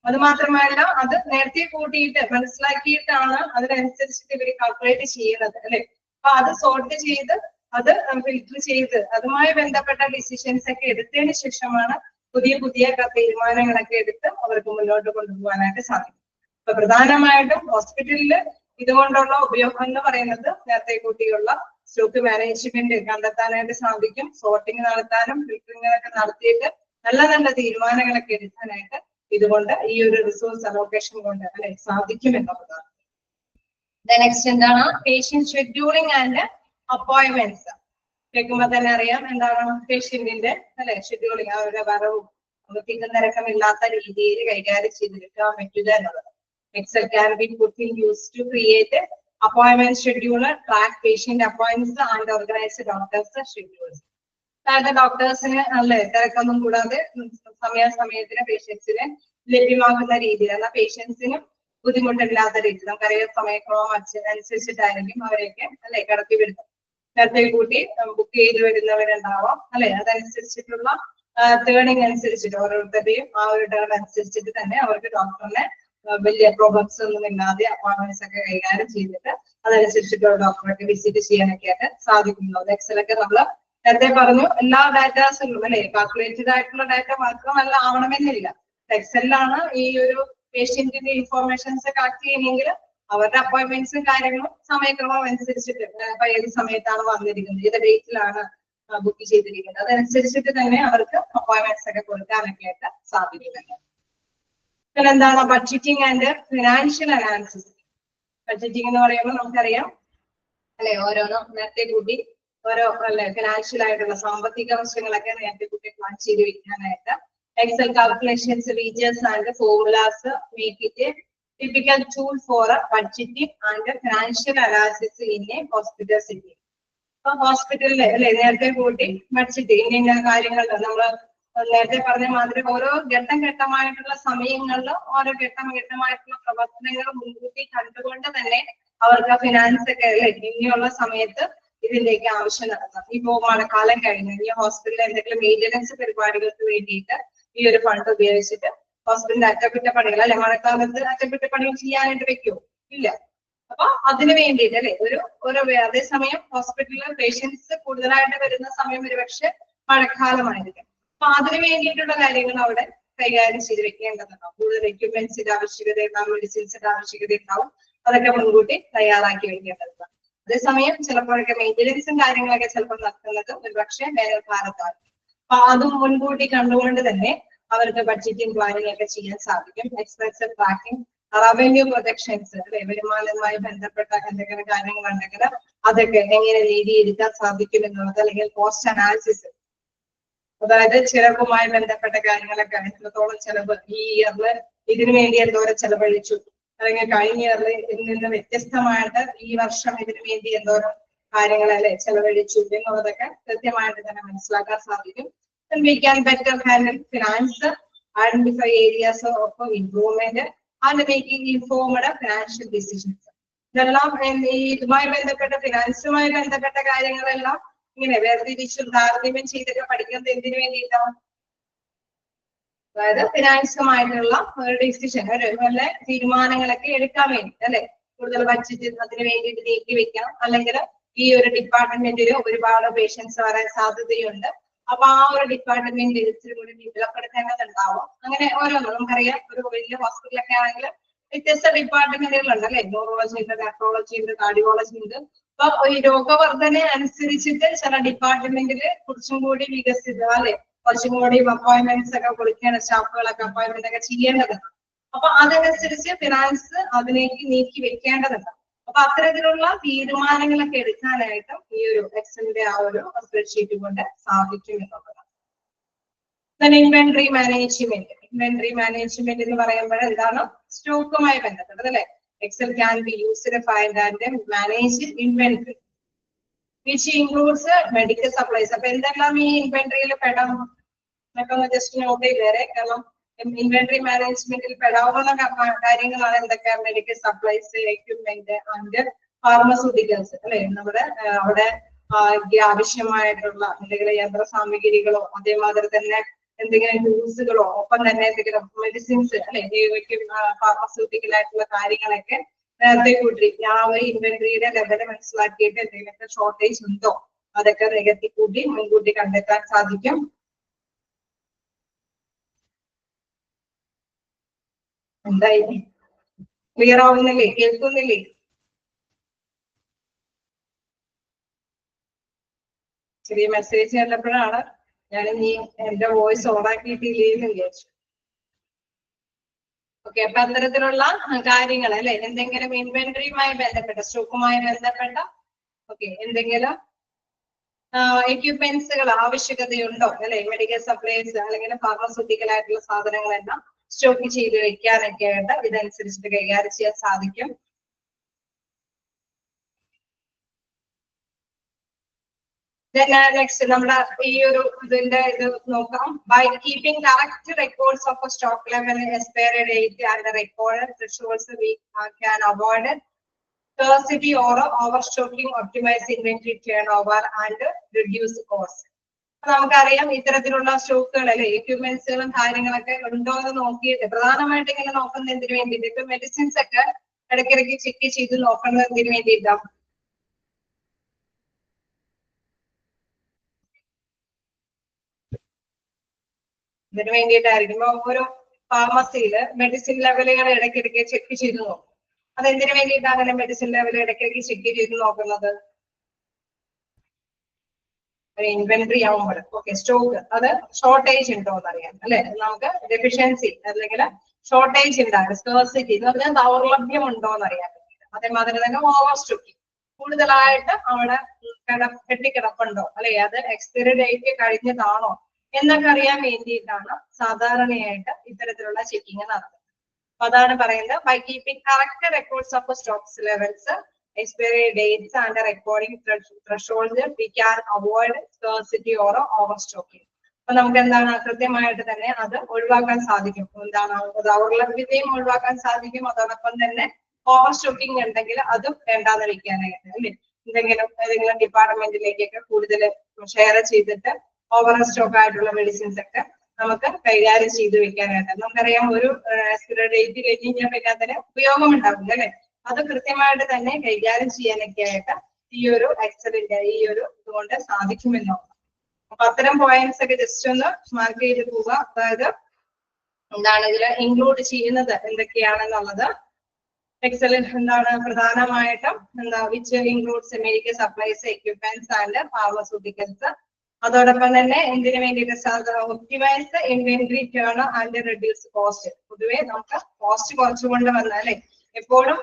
അത് മാത്രമല്ല അത് നേരത്തെ കൂട്ടിയിട്ട് മനസ്സിലാക്കിയിട്ടാണ് അതിനനുസരിച്ചിട്ട് ഇവർ കാൽക്കുലേറ്റ് ചെയ്യുന്നത് അല്ലെ. അപ്പൊ അത് സോർട്ട് ചെയ്ത് അത് ഫിൽറ്റർ ചെയ്ത് അതുമായി ബന്ധപ്പെട്ട ഡിസിഷൻസ് ഒക്കെ എടുത്തതിന് ശേഷമാണ് പുതിയ പുതിയ തീരുമാനങ്ങളൊക്കെ എടുത്ത് അവർക്ക് മുന്നോട്ട് കൊണ്ടുപോകാനായിട്ട് സാധിക്കും. അപ്പൊ പ്രധാനമായിട്ടും ഹോസ്പിറ്റലില് ഇതുകൊണ്ടുള്ള ഉപയോഗം എന്ന് പറയുന്നത് നേരത്തെ കൂട്ടിയുള്ള സ്റ്റോക്ക് മാനേജ്മെന്റ് കണ്ടെത്താനായിട്ട് സാധിക്കും. സോർട്ടിങ് നടത്താനും ഫിൽറ്ററിംഗ് ഒക്കെ നടത്തിയിട്ട് നല്ല നല്ല തീരുമാനങ്ങളൊക്കെ എടുക്കാനായിട്ട് ഇതുകൊണ്ട് ഈ ഒരു റിസോഴ്സ് അലോക്കേഷൻ കൊണ്ട് അല്ലെ സാധിക്കും എന്നുള്ളതാണ്. നെക്സ്റ്റ് എന്താണ് പേഷ്യന്റ് ഷെഡ്യൂളിംഗ് ആൻഡ് അപ്പോയിന്റ്മെന്റ്സ്. കേൾക്കുമ്പോ തന്നെ അറിയാം എന്താണ് പേഷ്യന്റിന്റെ അല്ലെ ഷെഡ്യൂളിംഗ് അവരുടെ വരവും തിക്കും തിരക്കമില്ലാത്ത രീതിയിൽ കൈകാര്യം ചെയ്തെടുക്കാൻ പറ്റുക എന്നുള്ളത്. Excel can be put in use to create appointment scheduler, track patient appointments and organize doctors' schedules. അതായത് ഡോക്ടേഴ്സിന് അല്ലെ തിരക്കൊന്നും കൂടാതെ സമയാസമയത്തിന് പേഷ്യൻസിനെ ലഭ്യമാക്കുന്ന രീതിയിൽ എന്നാൽ പേഷ്യൻസിനും ബുദ്ധിമുട്ടില്ലാത്ത രീതിയിൽ നമുക്കറിയാം സമയക്രമം അനുസരിച്ചിട്ടായിരിക്കും അവരെയൊക്കെ അല്ലെ കടത്തി വരുന്നത്. നേരത്തെ കൂട്ടി ബുക്ക് ചെയ്ത് വരുന്നവരുണ്ടാവാം അല്ലെ. അതനുസരിച്ചിട്ടുള്ള ടേണിംഗ് അനുസരിച്ചിട്ട് ഓരോരുത്തരുടെയും ആ ഒരു ടേൺ അനുസരിച്ചിട്ട് തന്നെ അവർക്ക് ഡോക്ടറിനെ വലിയ പ്രോബ്ലംസ് ഒന്നും ഇല്ലാതെ അപ്പോയിന്റ്മെന്റ്സ് ഒക്കെ കൈകാര്യം ചെയ്തിട്ട് അതനുസരിച്ചിട്ടുള്ള ഡോക്ടറൊക്കെ വിസിറ്റ് ചെയ്യാനൊക്കെ ആയിട്ട് സാധിക്കുന്നത്. എക്സലൊക്കെ നമ്മള് നേരത്തെ പറഞ്ഞു എല്ലാ ഡാറ്റാസും അല്ലെ കാൽക്കുലേറ്റഡ് ആയിട്ടുള്ള ഡാറ്റ മാത്രമല്ല ആവണമെന്നില്ല. എക്സലിലാണ് ഈ ഒരു പേഷ്യന്റിന്റെ ഇൻഫോർമേഷൻസ് കളക്ട് ചെയ്യണമെങ്കിൽ അവരുടെ അപ്പോയിന്റ്മെന്റ്സും കാര്യങ്ങളും സമയക്രമം അനുസരിച്ചിട്ട് ഇപ്പൊ ഏത് സമയത്താണ് വന്നിരിക്കുന്നത് ഏത് ഡേറ്റിലാണ് ബുക്ക് ചെയ്തിരിക്കുന്നത്. അതനുസരിച്ചിട്ട് തന്നെ അവർക്ക് അപ്പോയിന്റ്മെന്റ്സ് ഒക്കെ കൊടുക്കാനൊക്കെ ആയിട്ട് സാധിക്കുന്നുണ്ട്. പിന്നെ എന്താണ് budgeting and financial analysis. Budgeting എന്ന് പറയുമ്പോൾ നമുക്കറിയാം അല്ലെ, ഓരോന്നും നേരത്തെ കൂട്ടി ഓരോ അല്ലെ ഫിനാൻഷ്യൽ ആയിട്ടുള്ള സാമ്പത്തിക വശങ്ങളൊക്കെ നേരത്തെ കൂട്ടി പ്ലാൻ ചെയ്ത് വെക്കാനായിട്ട് Excel calculations, features and formulas make it a typical tool for budgeting and financial analysis in a hospital setting. അപ്പൊ ഹോസ്പിറ്റലില് അല്ലെ നേരത്തെ കൂട്ടി ബഡ്ജറ്റ് ഇന്ന കാര്യങ്ങൾ നമ്മൾ നേരത്തെ പറഞ്ഞ മാതിരി ഓരോ ഘട്ടമായിട്ടുള്ള സമയങ്ങളിൽ ഓരോ ഘട്ടമായിട്ടുള്ള പ്രവർത്തനങ്ങൾ മുൻകൂട്ടി കണ്ടുകൊണ്ട് തന്നെ അവർക്ക് ഫിനാൻസ് ഒക്കെ അല്ലെ ഇനിയുള്ള സമയത്ത് ഇതിലേക്ക് ആവശ്യം നടത്താം. ഇപ്പോ മഴക്കാലം കഴിഞ്ഞു ഈ ഹോസ്പിറ്റലിൽ എന്തെങ്കിലും മെയിൻ്റനൻസ് പരിപാടികൾക്ക് വേണ്ടിയിട്ട് ഈ ഒരു ഫണ്ട് ഉപയോഗിച്ചിട്ട് ഹോസ്പിറ്റലിന്റെ അറ്റകുറ്റപ്പണികൾ അല്ലെ മഴക്കാലത്ത് അറ്റകുറ്റപ്പണികൾ ചെയ്യാനായിട്ട് വെക്കുമോ? ഇല്ല. അപ്പൊ അതിനു വേണ്ടിയിട്ട് അല്ലെ ഒരു അതേസമയം ഹോസ്പിറ്റലിൽ പേഷ്യൻസ് കൂടുതലായിട്ട് വരുന്ന സമയം ഒരുപക്ഷെ മഴക്കാലമായിരിക്കും. അപ്പൊ അതിനു വേണ്ടിയിട്ടുള്ള കാര്യങ്ങൾ അവിടെ കൈകാര്യം ചെയ്ത് വെക്കേണ്ടതുണ്ടാവും. കൂടുതൽ എക്യുപ്മെന്റ്സിന്റെ ആവശ്യകത ഉണ്ടാവും, മെഡിസിൻസിന്റെ ആവശ്യകത ഉണ്ടാവും. അതൊക്കെ മുൻകൂട്ടി തയ്യാറാക്കി വെക്കേണ്ടതാണ്. അതേസമയം ചിലപ്പോഴൊക്കെ മെയിൻ്റനൻസും കാര്യങ്ങളൊക്കെ ചിലപ്പോൾ നടത്തുന്നത് ഒരുപക്ഷെ വേനൽക്കാലത്താണ്. അപ്പൊ അതും മുൻകൂട്ടി കണ്ടുകൊണ്ട് തന്നെ അവർക്ക് ബഡ്ജറ്റിംഗ് പ്ലാനിംഗ് ഒക്കെ ചെയ്യാൻ സാധിക്കും. എക്സ്പെൻസ് ട്രാക്കിംഗ്, റവന്യൂ പ്രൊജക്ഷൻസ് അല്ലെ വരുമാനവുമായി ബന്ധപ്പെട്ട എന്തെങ്കിലും കാര്യങ്ങളുണ്ടെങ്കിൽ അതൊക്കെ എങ്ങനെ നേടിയെടുക്കാൻ സാധിക്കും എന്നുള്ളത്, അല്ലെങ്കിൽ കോസ്റ്റ് അനാലിസിസ്, അതായത് ചിലവുമായി ബന്ധപ്പെട്ട കാര്യങ്ങളൊക്കെ എത്രത്തോളം ചിലവ് ഈ ഇയറില് ഇതിനു വേണ്ടി എന്തോരം ചെലവഴിച്ചു, അല്ലെങ്കിൽ കഴിഞ്ഞ ഇയറിൽ ഇതിൽ നിന്ന് വ്യത്യസ്തമായിട്ട് ഈ വർഷം ഇതിനു വേണ്ടി എന്തോരം കാര്യങ്ങൾ അല്ലെ ചെലവഴിച്ചു എന്നുള്ളതൊക്കെ കൃത്യമായിട്ട് തന്നെ മനസ്സിലാക്കാൻ സാധിക്കും. We can better handle finance, identify areas of improvement and making informed financial decisions. ഇതെല്ലാം ഇതുമായി ബന്ധപ്പെട്ട ഫിനാൻസുമായി ബന്ധപ്പെട്ട കാര്യങ്ങളെല്ലാം ഇങ്ങനെ വേർതിരിച്ചും താരതമ്യം ചെയ്തൊക്കെ പഠിക്കുന്നത് എന്തിനു വേണ്ടിയിട്ടാണ്? അതായത് ഫിനാൻസുമായിട്ടുള്ള ഒരു ഡിസിഷൻ, വല്ല തീരുമാനങ്ങളൊക്കെ എടുക്കാൻ വേണ്ടി അല്ലെ, കൂടുതൽ ബഡ്ജറ്റ് അതിന് വേണ്ടിയിട്ട് നീക്കി വെക്കാം, അല്ലെങ്കിൽ ഈ ഒരു ഡിപ്പാർട്ട്മെന്റിൽ ഒരുപാട് പേഷ്യൻസ് വരാൻ സാധ്യതയുണ്ട്, അപ്പൊ ആ ഒരു ഡിപ്പാർട്ട്മെന്റ് ഇച്ചിരി കൂടി ഡെവലപ്പെടുത്തേണ്ടതുണ്ടാവും. അങ്ങനെ ഓരോന്നും നമുക്കറിയാം, ഒരു വലിയ ഹോസ്പിറ്റലൊക്കെ ആണെങ്കിൽ വ്യത്യസ്ത ഡിപ്പാർട്ട്മെന്റുകളുണ്ട് അല്ലെ, ന്യൂറോളജി ഉണ്ട്, നെഫ്രോളജി ഉണ്ട്, കാർഡിയോളജി ഉണ്ട്. അപ്പൊ ഈ രോഗവർദ്ധന അനുസരിച്ചിട്ട് ചില ഡിപ്പാർട്ട്മെന്റില് കുറച്ചും കൂടി വികസിത അല്ലെ, കുറച്ചും കൂടി അപ്പോയിന്റ്മെന്റ്സ് ഒക്കെ കൊടുക്കേണ്ട സ്റ്റാഫുകളൊക്കെ അപ്പോയിന്റ്മെന്റ് ഒക്കെ ചെയ്യേണ്ടതുണ്ട്. അപ്പൊ അതനുസരിച്ച് ഫിനാൻസ് അതിലേക്ക് നീക്കി വെക്കേണ്ടതുണ്ട്. അപ്പൊ അത്തരത്തിലുള്ള തീരുമാനങ്ങളൊക്കെ എടുക്കാനായിട്ട് ഈ ഒരു എക്സലിന്റെ ആ ഒരു സ്പ്രെഡ്ഷീറ്റ് കൊണ്ട് സാധിക്കും എന്നുള്ളതാണ്. Inventory management. ഇൻവെന്ററി മാനേജ്മെന്റ് എന്ന് പറയുമ്പോൾ എന്താണ്? സ്റ്റോക്കുമായി ബന്ധപ്പെട്ടത് അല്ലെ. Excel can be used find and manage inventory which includes medical supplies. അപ്പൊ എന്തെല്ലാം ഈ ഇൻവെന്ററിയിൽ പെടാം എന്നൊക്കെ ഒന്ന് ജസ്റ്റ് നോട്ട് ചെയ്തേരെ. കാരണം ഇൻവെന്ററി മാനേജ്മെന്റിൽ പെടാവുന്ന കാര്യങ്ങളാണ് എന്തൊക്കെ? Medical supplies, equipment and pharmaceuticals അല്ലെ. നമ്മുടെ അവിടെ ആവശ്യമായിട്ടുള്ള എന്തെങ്കിലും യന്ത്ര സാമഗ്രികളോ അതേമാതിരി തന്നെ എന്തെങ്കിലും ടൂൾസുകളോ ഒപ്പം തന്നെ എന്തെങ്കിലും മെഡിസിൻസ് അല്ലെ, ഫാർമസ്യൂട്ടിക്കൽ ആയിട്ടുള്ള കാര്യങ്ങളൊക്കെ നേരത്തെ കൂട്ടി ആ ഒരു ഇൻവെന്ററിയുടെ ലെവല് മനസ്സിലാക്കിയിട്ട് എന്തെങ്കിലുമൊക്കെ ഷോർട്ടേജ് ഉണ്ടോ അതൊക്കെ നികത്തി കൂട്ടി മുൻകൂട്ടി കണ്ടെത്താൻ സാധിക്കും. എന്തായി, ക്ലിയർ ആവുന്നില്ലേ? കേൾക്കുന്നില്ലേ? ചെറിയ മെസ്സേജ് കണ്ടപ്പോഴാണ് ഞാൻ ഇനി എന്റെ വോയിസ് ഓണാക്കിയിട്ടില്ലേന്ന് വിചാരിച്ചു. ഓക്കെ, അപ്പൊ അത്തരത്തിലുള്ള കാര്യങ്ങൾ അല്ലെ, എന്തെങ്കിലും ഇൻവെന്ററിയുമായി ബന്ധപ്പെട്ട സ്റ്റോക്കുമായി ബന്ധപ്പെട്ട എന്തെങ്കിലും എക്യുപ്മെന്റ്സുകൾ ആവശ്യകതയുണ്ടോ അല്ലെ, മെഡിക്കൽ സപ്ലൈസ് അല്ലെങ്കിൽ ഫാർമസ്യൂട്ടിക്കൽ ആയിട്ടുള്ള സാധനങ്ങളെല്ലാം സ്റ്റോക്ക് ചെയ്ത് വെക്കാനൊക്കെ ആയിട്ട് ഇതനുസരിച്ചിട്ട് കൈകാര്യം ചെയ്യാൻ സാധിക്കും. നെക്സ്റ്റ് നമ്മുടെ ഈ ഒരു ഇതിന്റെ ഇത് നോക്കാം. By keeping correct records of stock level, expiry date and record thresholds we can avoid scarcity or overstocking, optimize inventory turnover and reduce cost. നമുക്കറിയാം ഇത്തരത്തിലുള്ള സ്റ്റോക്കുകൾ അല്ലെ, എക്യുപ്മെന്റ്സുകളും കാര്യങ്ങളൊക്കെ ഉണ്ടോ എന്ന് നോക്കിയിട്ട് പ്രധാനമായിട്ട് ഇങ്ങനെ നോക്കുന്നത് എന്തിനു വേണ്ടിയിട്ട്? ഇപ്പൊ മെഡിസിൻസ് ഒക്കെ ഇടയ്ക്കിടയ്ക്ക് ചെക്ക് ചെയ്ത് നോക്കുന്നത് എന്തിനു വേണ്ടിയിട്ടാണ്? ഇതിനു വേണ്ടിയിട്ടായിരിക്കും. ഓരോ ഫാർമസിയില് മെഡിസിൻ ലെവലുകൾ ഇടയ്ക്കിടയ്ക്ക് ചെക്ക് ചെയ്ത് നോക്കും. അതെന്തിനു വേണ്ടിയിട്ടാണ് അങ്ങനെ മെഡിസിൻ ലെവൽ ഇടയ്ക്കിടയ്ക്ക് ചെക്ക് ചെയ്ത് നോക്കുന്നത്? ഇൻവെന്ററി ആവുമ്പോൾ ഓക്കെ സ്റ്റോക്ക് അത് ഷോർട്ടേജ് ഉണ്ടോ എന്നറിയാം അല്ലെ, നമുക്ക് ഡെഫിഷ്യൻസി അല്ലെങ്കിൽ ഷോർട്ടേജ് ഉണ്ടാകും, സ്കേഴ്സിറ്റി എന്ന് പറഞ്ഞാൽ ദൗർലഭ്യം ഉണ്ടോ എന്നറിയാൻ വേണ്ടിയിട്ട്. അതേമാതിരി തന്നെ ഓവർ സ്റ്റോക്കിംഗ് കൂടുതലായിട്ട് അവിടെ കെട്ടിക്കിടപ്പുണ്ടോ അല്ലെ, അത് എക്സ്പയറി ഡേറ്റ് കഴിഞ്ഞതാണോ എന്നൊക്കെ അറിയാൻ വേണ്ടിയിട്ടാണ് സാധാരണയായിട്ട് ഇത്തരത്തിലുള്ള ചെക്കിങ് നടത്തുന്നത്. അപ്പൊ അതാണ് പറയുന്നത് by keeping correct records of stocks levels, expiry dates and recording thresholds, we can avoid scarcity or overstocking. അപ്പൊ നമുക്ക് എന്താണ് കൃത്യമായിട്ട് തന്നെ അത് ഒഴിവാക്കാൻ സാധിക്കും. എന്താണ് ദൗർലഭ്യതയും ഒഴിവാക്കാൻ സാധിക്കും. അതോടൊപ്പം തന്നെ ഓവർ സ്റ്റോക്കിംഗ് ഉണ്ടെങ്കിൽ അതും വേണ്ടാതെ വെക്കാനായിട്ട് അല്ലെ, ഏതെങ്കിലും ഡിപ്പാർട്ട്മെന്റിലേക്കൊക്കെ കൂടുതൽ ഷെയർ ചെയ്തിട്ട് ഓവർ സ്റ്റോക്ക് ആയിട്ടുള്ള മെഡിസിൻസ് ഒക്കെ നമുക്ക് കൈകാര്യം ചെയ്ത് വെക്കാനായിട്ട്. നമുക്കറിയാം ഒരു എക്സ്പയറി ഡേറ്റ് കഴിഞ്ഞ് കഴിഞ്ഞാൽ പിന്നെ അതിന് ഉപയോഗം ഉണ്ടാവില്ല അല്ലെ, അത് കൃത്യമായിട്ട് തന്നെ കൈകാര്യം ചെയ്യാനൊക്കെ ആയിട്ട് ഈ ഒരു എക്സലിന്റെ ഈ ഒരു ഇതുകൊണ്ട് സാധിക്കുമെന്നോ. അപ്പൊ അത്തരം പോയിന്റ്സ് ഒക്കെ ജസ്റ്റ് ഒന്ന് മാർക്ക് ചെയ്ത് പോവുക. അതായത് എന്താണ് ഇതിൽ ഇൻക്ലൂഡ് ചെയ്യുന്നത് എന്തൊക്കെയാണെന്നുള്ളത്. എക്സലിൽ എന്താണ് പ്രധാനമായിട്ടും which includes medical supplies, equipments and pharmaceuticals. അതോടൊപ്പം തന്നെ എന്തിനു വേണ്ടിയിട്ട് optimise inventory turn and reduce cost. പൊതുവെ നമുക്ക് കോസ്റ്റ് കുറച്ചുകൊണ്ട് വന്നാലേ എപ്പോഴും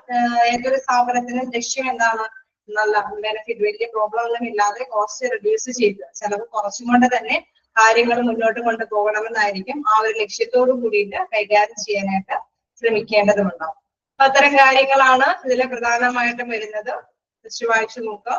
ഏതൊരു സ്ഥാപനത്തിനും ലക്ഷ്യം എന്താണ്, നല്ല ബെനിഫിറ്റ് വലിയ പ്രോബ്ലം ഒന്നും ഇല്ലാതെ കോസ്റ്റ് റിഡ്യൂസ് ചെയ്ത് ചെലവ് കുറച്ചും കൊണ്ട് തന്നെ കാര്യങ്ങൾ മുന്നോട്ട് കൊണ്ടുപോകണമെന്നായിരിക്കും ആ ഒരു ലക്ഷ്യത്തോടു കൂടിയിട്ട് കൈകാര്യം ചെയ്യാനായിട്ട് ശ്രമിക്കേണ്ടതുണ്ടാവും. അപ്പൊ അത്തരം കാര്യങ്ങളാണ് ഇതിൽ പ്രധാനമായിട്ടും വരുന്നത്. ജസ്റ്റ് വായിച്ചു നോക്കുക.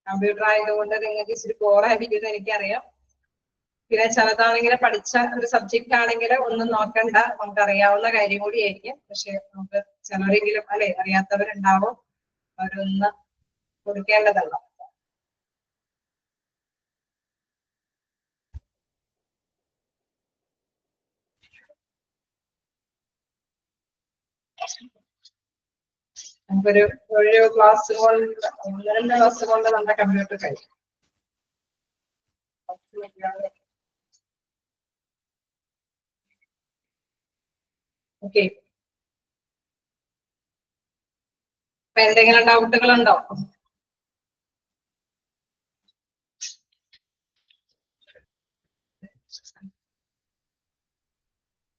കമ്പ്യൂട്ടർ ആയതുകൊണ്ട് നിങ്ങൾക്ക് ഇച്ചിരി ബോറായിരിക്കും എനിക്കറിയാം. പിന്നെ ചിലതാണെങ്കിൽ പഠിച്ച ഒരു സബ്ജക്റ്റ് ആണെങ്കിൽ ഒന്നും നോക്കണ്ട, നമുക്ക് അറിയാവുന്ന കാര്യം കൂടിയായിരിക്കും. പക്ഷെ നമുക്ക് ചിലരെങ്കിലും അല്ലെ അറിയാത്തവരുണ്ടാവും, അവരൊന്ന് കൊടുക്കേണ്ടതല്ല. നമുക്കൊരു ഒരു ക്ലാസ് കൊണ്ട് 1-2 ക്ലാസ് കൊണ്ട് നമ്മുടെ കമ്പ്യൂട്ടർ കഴിയും. ഓക്കെ, അപ്പൊ എന്തെങ്കിലും ഡൗട്ടുകൾ ഉണ്ടോ?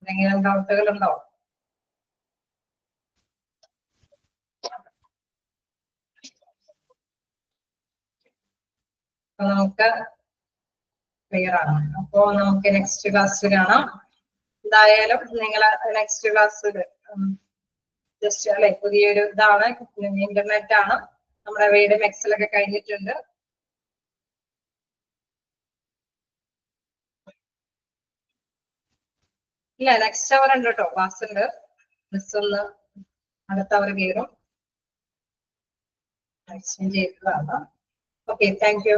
എന്തെങ്കിലും ഡൗട്ടുകൾ ഉണ്ടോ? അപ്പൊ നമുക്ക് ക്ലിയർ ആണ്. അപ്പോ നമുക്ക് നെക്സ്റ്റ് ക്ലാസ്സിൽ കാണാം. എന്തായാലും നിങ്ങൾ നെക്സ്റ്റ് ക്ലാസ്സിൽ ജസ്റ്റ് അല്ലെ പുതിയൊരു ഇതാണ്, ഇന്റർനെറ്റ് ആണ്, നമ്മുടെ വീട് എക്സലൊക്കെ കഴിഞ്ഞിട്ടുണ്ട്. ഇല്ല, നെക്സ്റ്റ് അവർ ഉണ്ട് കേട്ടോ, ക്ലാസ് ഉണ്ട്. മിസ് ഒന്ന് അടുത്ത അവർ കയറും. എക്സ്ചേഞ്ച് ചെയ്തതാണ്. Okay, thank you.